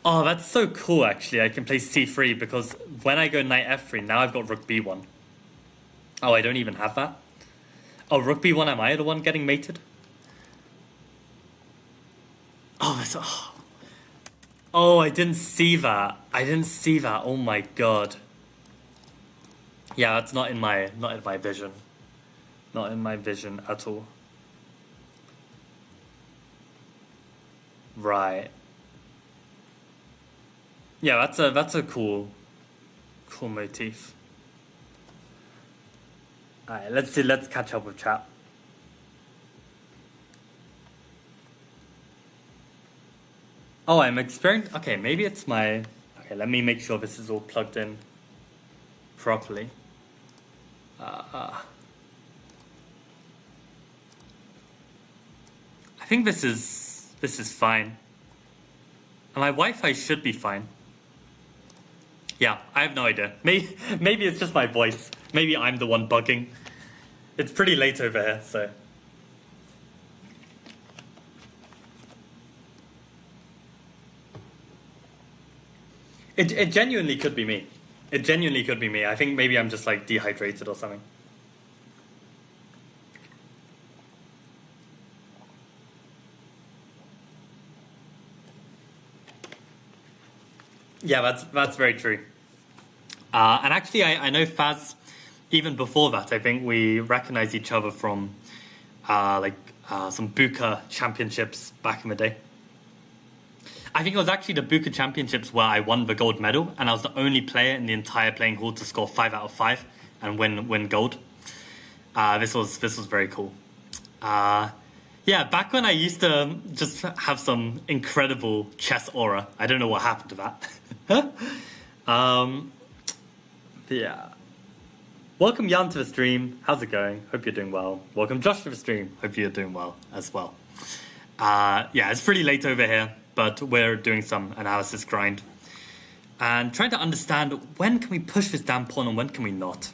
Oh, that's so cool, actually. I can play c3 because when I go knight f3, now I've got rook b1. Oh, I don't even have that? Oh, rook b1, am I the one getting mated? Oh, that's... Oh, I didn't see that. Oh my god. Yeah, that's not in my vision. Not in my vision at all. Right. Yeah, that's a cool motif. Alright, let's catch up with chat. Oh, I'm experiencing. Okay, maybe it's my. Okay, let me make sure this is all plugged in properly. I think this is fine. And my Wi-Fi should be fine. Yeah, I have no idea. Maybe it's just my voice. Maybe I'm the one bugging. It's pretty late over here, so. It genuinely could be me. It genuinely could be me. I think maybe I'm just like dehydrated or something. Yeah, that's very true. And actually, I know Faz, even before that, I think we recognized each other from some Buka championships back in the day. I think it was actually the Buka championships where I won the gold medal, and I was the only player in the entire playing hall to score 5 out of 5 and win gold. This was very cool. Yeah, Yeah, back when I used to just have some incredible chess aura. I don't know what happened to that. um, but yeah. Welcome Jan to the stream. How's it going? Hope you're doing well. Welcome Josh to the stream. Hope you're doing well as well. Yeah, it's pretty late over here, but we're doing some analysis grind. And trying to understand when can we push this damn pawn and when can we not.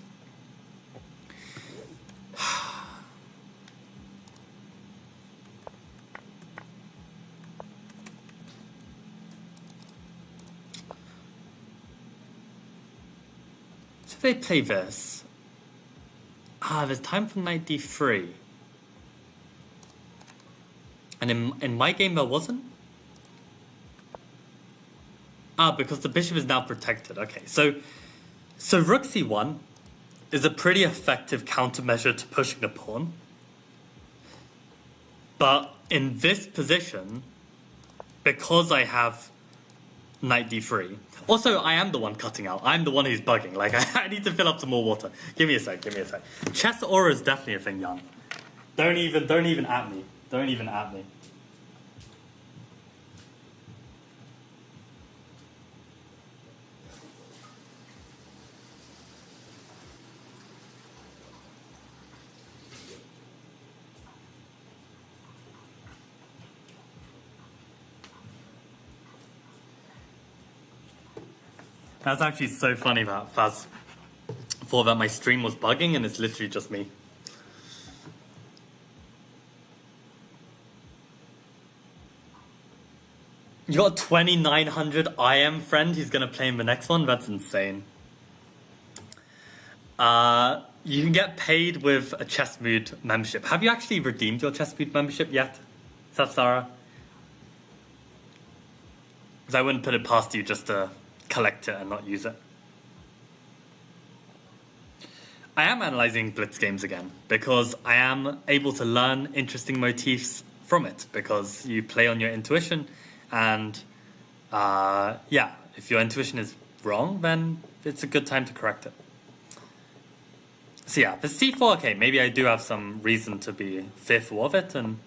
So if they play this. There's time for knight d3. And in my game there wasn't? Because the bishop is now protected. Okay, so rook c1 is a pretty effective countermeasure to pushing the pawn. But in this position, because I have knight d3. Also, I am the one cutting out. I'm the one who's bugging. Like, I need to fill up some more water. Give me a sec. Chess aura is definitely a thing, Jan. Don't even at me. Don't even at me. That's actually so funny that Faz thought that my stream was bugging and it's literally just me. You got a 2900 IM friend who's gonna play in the next one? That's insane. You can get paid with a Chess Mood membership. Have you actually redeemed your Chess Mood membership yet, Safsara? Because I wouldn't put it past you just to collect it and not use it. I am analyzing Blitz games again because I am able to learn interesting motifs from it because you play on your intuition and yeah, if your intuition is wrong, then it's a good time to correct it. So yeah, the c4, okay, maybe I do have some reason to be fearful of it, and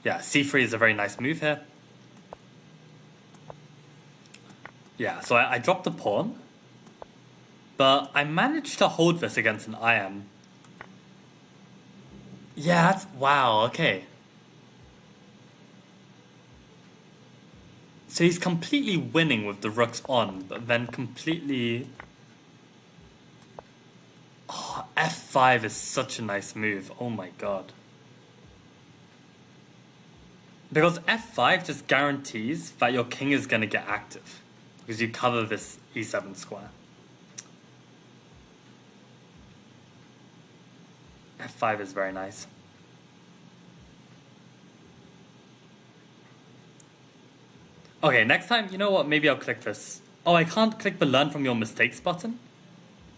yeah, c3 is a very nice move here. Yeah, so I dropped the pawn, but I managed to hold this against an IM. Yeah, that's... wow, okay. So he's completely winning with the rooks on, but then completely... oh, f5 is such a nice move. Oh my god. Because f5 just guarantees that your king is going to get active. Because you cover this e7 square. f5 is very nice. Okay, next time, you know what? Maybe I'll click this. Oh, I can't click the learn from your mistakes button?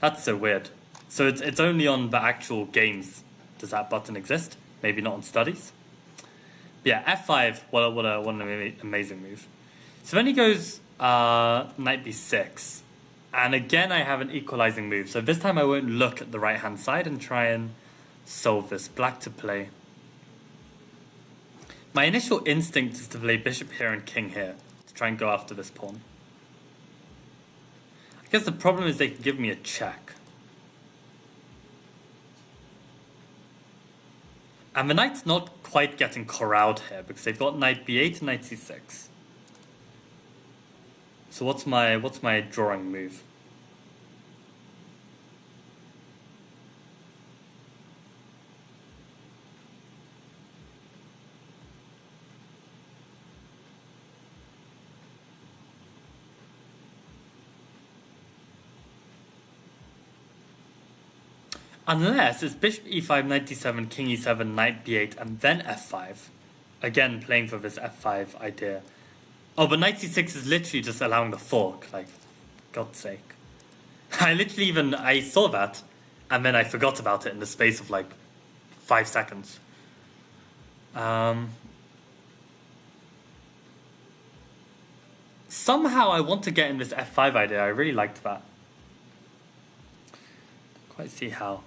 That's so weird. So it's only on the actual games does that button exist. Maybe not on studies. But yeah, f5, what an amazing move. So then he goes knight b6. And again, I have an equalizing move. So this time I won't look at the right-hand side and try and solve this. Black to play. My initial instinct is to play bishop here and king here. To try and go after this pawn. I guess the problem is they can give me a check. And the knight's not quite getting corralled here because they've got knight b8 and knight c6. So what's my drawing move? Unless it's bishop e5, knight d7, king e7, knight b8, and then f5. Again, playing for this f5 idea. Oh, but knight c6 is literally just allowing the fork. Like, God's sake. I saw that, and then I forgot about it in the space of like 5 seconds. Somehow I want to get in this f5 idea. I really liked that. Don't quite see how.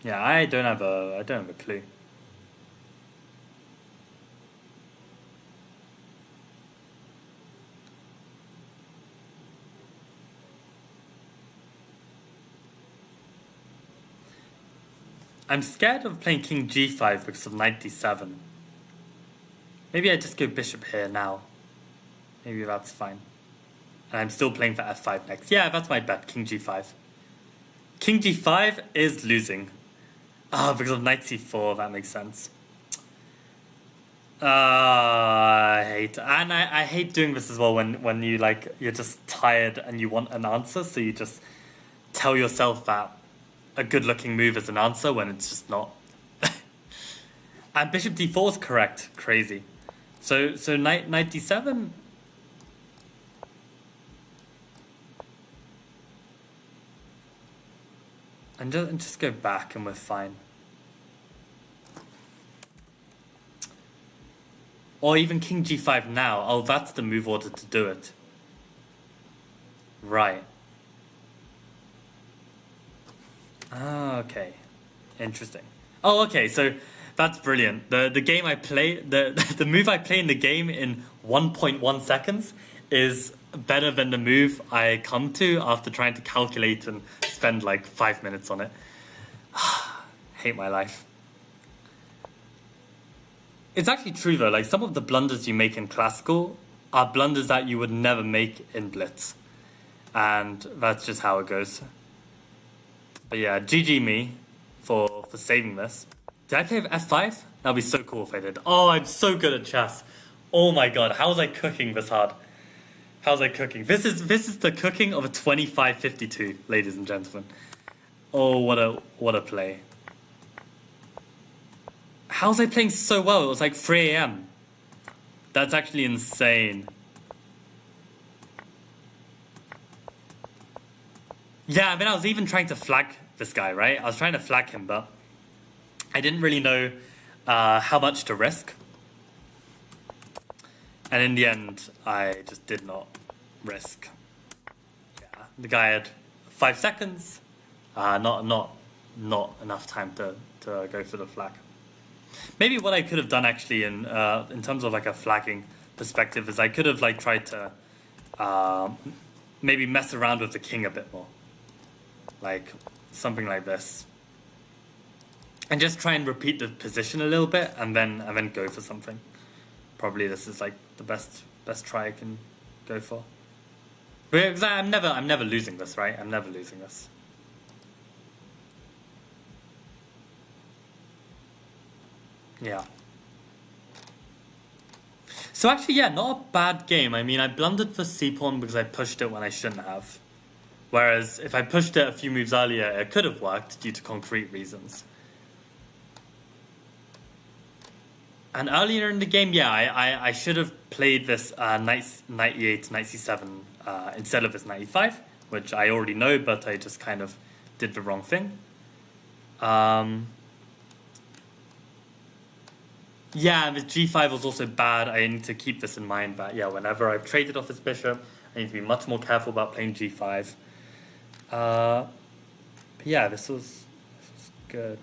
Yeah, I don't have a clue. I'm scared of playing king g5 because of knight d7. Maybe I just go bishop here now. Maybe that's fine. And I'm still playing for f5 next. Yeah, that's my bet, king g5. King g5 is losing. Because of knight c4, that makes sense. I hate, and I hate doing this as well when you like, you're just tired and you want an answer, so you just tell yourself that a good looking move is an answer when it's just not. And bishop d4 is correct. Crazy. So knight d7. And just go back and we're fine. Or even king g5 now. Oh, that's the move order to do it. Right. Okay. Interesting. Oh, okay, so that's brilliant. The game I play, the move I play in the game in 1.1 seconds is better than the move I come to after trying to calculate and spend like 5 minutes on it. Hate my life. It's actually true though, like some of the blunders you make in classical are blunders that you would never make in blitz. And that's just how it goes. But yeah, GG me for saving this. Did I play with f5? That'd be so cool if I did. Oh, I'm so good at chess. Oh my god, how was I cooking this hard? How was I cooking? This is the cooking of a 25-52, ladies and gentlemen. Oh, what a play. How was I playing so well? It was like 3 a.m. That's actually insane. Yeah, I mean, I was even trying to flag this guy, right? I was trying to flag him, but I didn't really know how much to risk. And in the end, I just did not risk. Yeah, the guy had 5 seconds. Not enough time to go for the flag. Maybe what I could have done actually in terms of like a flagging perspective is I could have like tried to maybe mess around with the king a bit more. Like something like this. And just try and repeat the position a little bit and then go for something. Probably this is like the best try I can go for. Because I'm never losing this, right? I'm never losing this. Yeah. So actually, yeah, not a bad game. I mean, I blundered for c-pawn because I pushed it when I shouldn't have. Whereas if I pushed it a few moves earlier, it could have worked due to concrete reasons. And earlier in the game, yeah, I should have played this knight e8, knight c7 instead of this knight e5, which I already know, but I just kind of did the wrong thing. Yeah, this g5 was also bad. I need to keep this in mind, but yeah, whenever I've traded off this bishop, I need to be much more careful about playing g5. But yeah, this was good.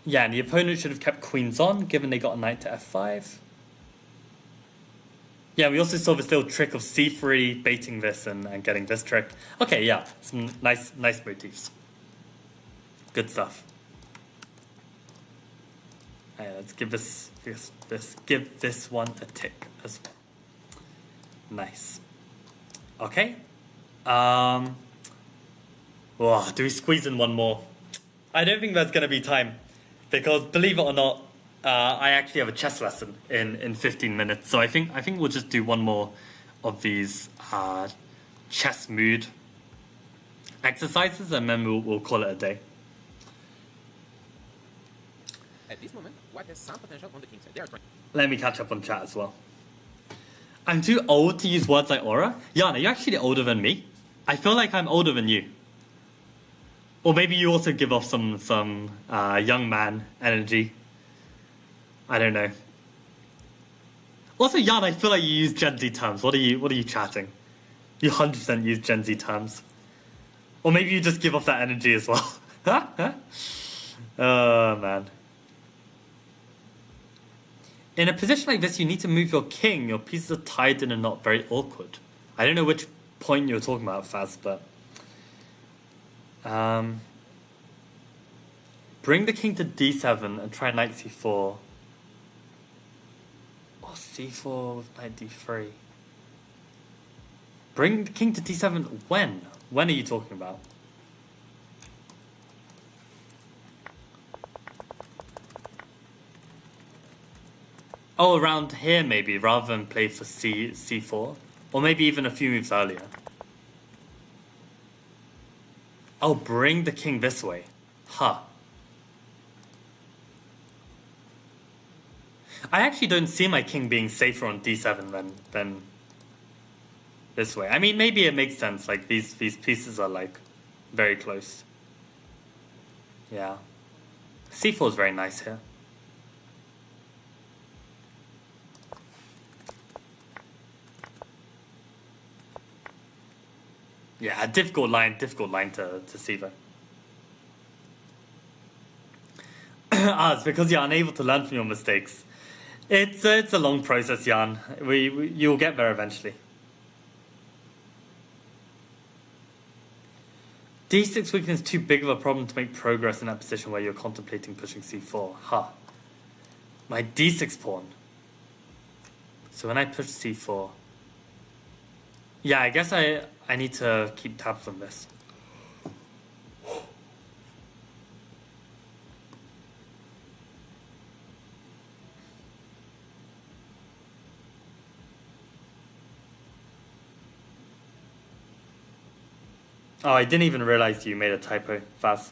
Yeah, and the opponent should have kept queens on, given they got a knight to f5. Yeah, we also saw this little trick of c3, baiting this and getting this trick. Okay, yeah, some nice motifs. Good stuff. Yeah, let's give give this one a tick as well. Nice. Okay. Do we squeeze in one more? I don't think there's gonna be time, because believe it or not, I actually have a chess lesson in 15 minutes. So I think we'll just do one more of these chess mood exercises, and then we'll call it a day. At this moment, white has some potential on the king side. They are trying. Let me catch up on chat as well. I'm too old to use words like aura. Yana, you're actually older than me. I feel like I'm older than you. Or maybe you also give off some young man energy. I don't know. Also, Yana, I feel like you use Gen Z terms. What are you chatting? You 100% use Gen Z terms. Or maybe you just give off that energy as well. Oh, man. In a position like this, you need to move your king. Your pieces are tied in a knot, very awkward. I don't know which point you're talking about, Faz, but... bring the king to d7 and try knight c4. Or c4 with knight d3. Bring the king to d7 when? When are you talking about? Oh, around here maybe, rather than play for c4. Or maybe even a few moves earlier. Oh, bring the king this way. Huh. I actually don't see my king being safer on d7 than this way. I mean, maybe it makes sense. Like, these pieces are, like, very close. Yeah. c4 is very nice here. Yeah, a difficult line to see though. It's because you're unable to learn from your mistakes. It's a long process, Jan. You'll get there eventually. d6 weakness is too big of a problem to make progress in that position where you're contemplating pushing c4. Huh. My d6 pawn. So when I push c4... Yeah, I guess I need to keep tabs on this. Oh, I didn't even realize you made a typo, Faz.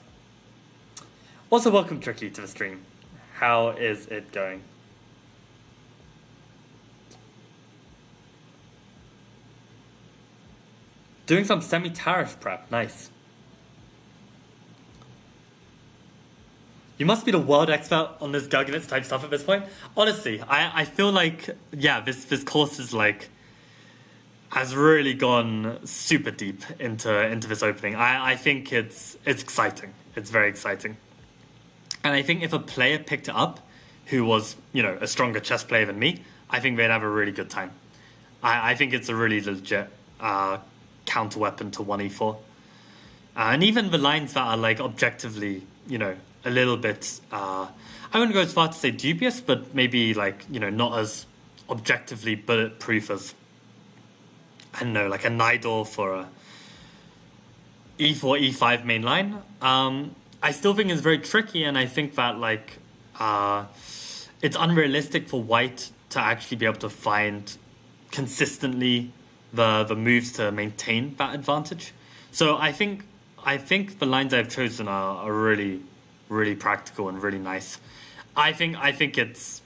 Also, welcome, Tricky, to the stream. How is it going? Doing some semi-tariff prep, nice. You must be the world expert on this Gurgenitz type stuff at this point. Honestly, I feel like, yeah, this course is like, has really gone super deep into this opening. I think it's exciting. It's very exciting. And I think if a player picked it up who was, a stronger chess player than me, I think they'd have a really good time. I think it's a really legit counter weapon to 1e4. And even the lines that are like objectively, a little bit, I wouldn't go as far to say dubious, but maybe like, not as objectively bulletproof as, I don't know, like a Nidor for a e4, e5 main line. I still think it's very tricky, and I think that like it's unrealistic for White to actually be able to find consistently the moves to maintain that advantage. So I think the lines I've chosen are really, really practical and really nice. I think it's,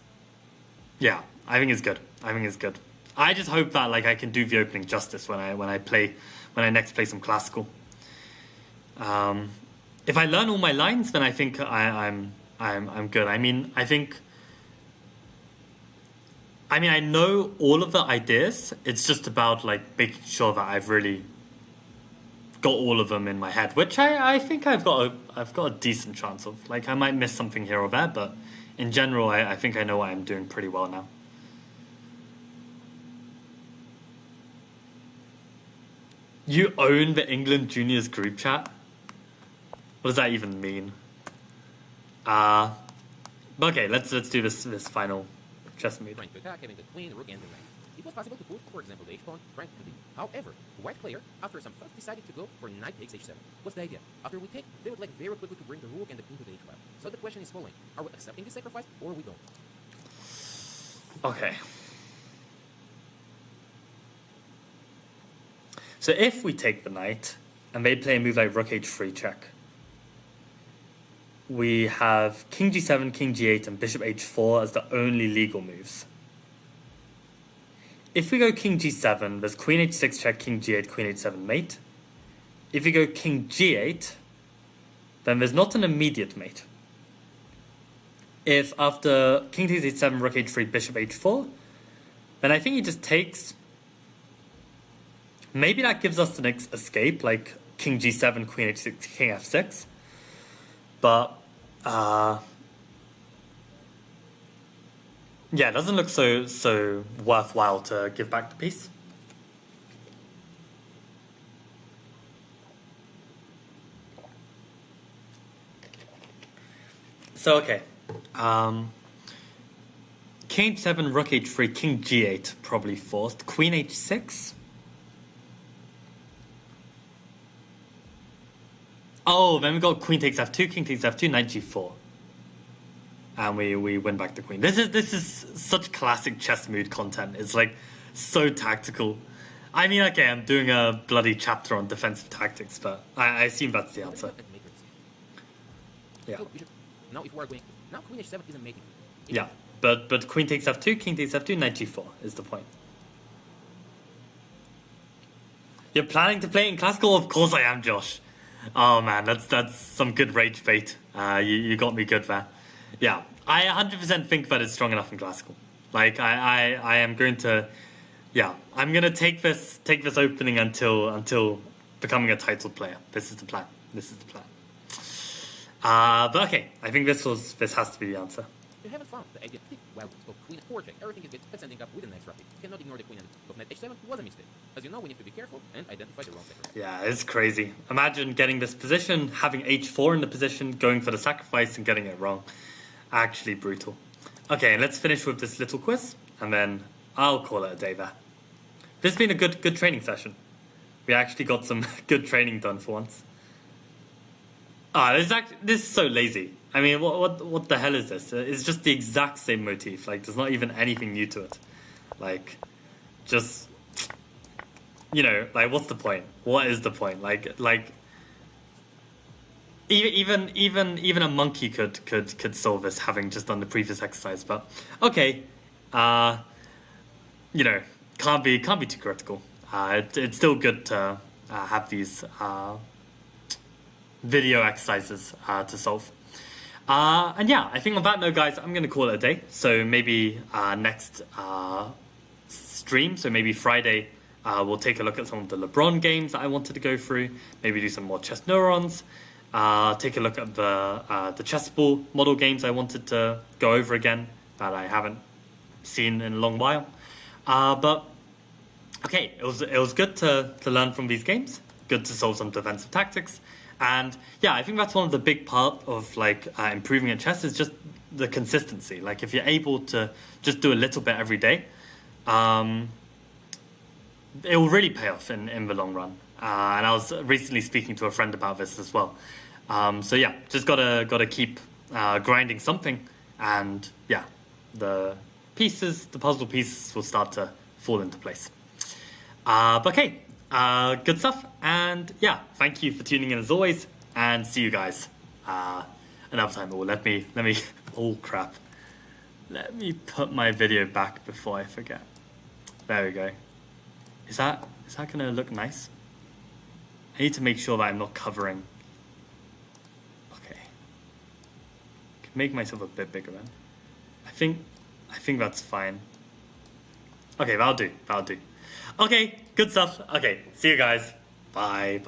yeah, I think it's good. I just hope that like I can do the opening justice when I next play some classical. If I learn all my lines, then I think I'm good. I know all of the ideas. It's just about like making sure that I've really got all of them in my head, which I think I've got a decent chance of. Like I might miss something here or there, but in general, I think I know what I'm doing pretty well now. You own the England Juniors group chat? What does that even mean? Okay, let's do this final chess move. Trying to attack, having the queen, rook, and the knight. It was possible to put, for example, the h-pawn, trying to continue. However, the white player, after some thought, decided to go for knight takes h7. What's the idea? After we take, they would like very quickly to bring the rook and the queen to the h file. So the question is following: are we accepting this sacrifice or we don't? Okay. So if we take the knight and they play a move like rook h3 check, we have king g7, king g8, and bishop h4 as the only legal moves. If we go king g7, there's queen h6 check, king g8, queen h7 mate. If we go king g8, then there's not an immediate mate. If after king takes h7, rook h3, bishop h4, then I think he just takes. Maybe that gives us the next escape, like king g7, queen h6, king f6. But yeah, it doesn't look so worthwhile to give back the piece. So okay, king h7, rook h3, king g8 probably forced. Queen h6. Oh, then we got queen takes f2, king takes f2, knight g4. And we win back the queen. This is such classic chess mood content. It's like so tactical. I mean, okay, I'm doing a bloody chapter on defensive tactics, but I assume that's the answer. Yeah. Now if we are going, now queen h7 isn't mating. Yeah, but queen takes f2, king takes f2, knight g4 is the point. You're planning to play in classical? Of course I am, Josh. Oh man, that's some good rage bait. You got me good there. Yeah, I 100% think that it's strong enough in classical. Like I am going to, yeah, I'm gonna take this opening until becoming a titled player. This is the plan. This is the plan. But okay, I think this has to be the answer. You haven't found the idea pick. Well, so queen 4 check. Everything is good. Let's ending up with the next rough pick. You cannot ignore the queen and of knight h7 was a mistake. As you know, we need to be careful and identify the wrong sector. Yeah, it's crazy. Imagine getting this position, having h4 in the position, going for the sacrifice and getting it wrong. Actually brutal. Okay, let's finish with this little quiz, and then I'll call it a day there. This has been a good training session. We actually got some good training done for once. This is so lazy. I mean, what the hell is this? It's just the exact same motif. Like, there's not even anything new to it. Like, just, you know, like, what's the point? What is the point? Like, even a monkey could solve this, having just done the previous exercise. But okay, you know, can't be too critical. It's still good to have these video exercises to solve. And yeah, I think on that note, guys, I'm gonna call it a day. So maybe next stream, so maybe Friday, we'll take a look at some of the LeBron games that I wanted to go through. Maybe do some more chess neurons. Take a look at the Chessable model games I wanted to go over again that I haven't seen in a long while. But okay, it was good to learn from these games. Good to solve some defensive tactics. And yeah, I think that's one of the big part of like improving at chess is just the consistency. Like if you're able to just do a little bit every day, it will really pay off in the long run. And I was recently speaking to a friend about this as well. So yeah, just gotta keep grinding something, and yeah, the puzzle pieces will start to fall into place. But okay, good stuff, and yeah, thank you for tuning in as always, and see you guys another time. Oh, let me. Oh crap! Let me put my video back before I forget. There we go. Is that gonna look nice? I need to make sure that I'm not covering. Okay. Can make myself a bit bigger then. I think that's fine. Okay, that'll do. Okay, good stuff. Okay, see you guys. Bye.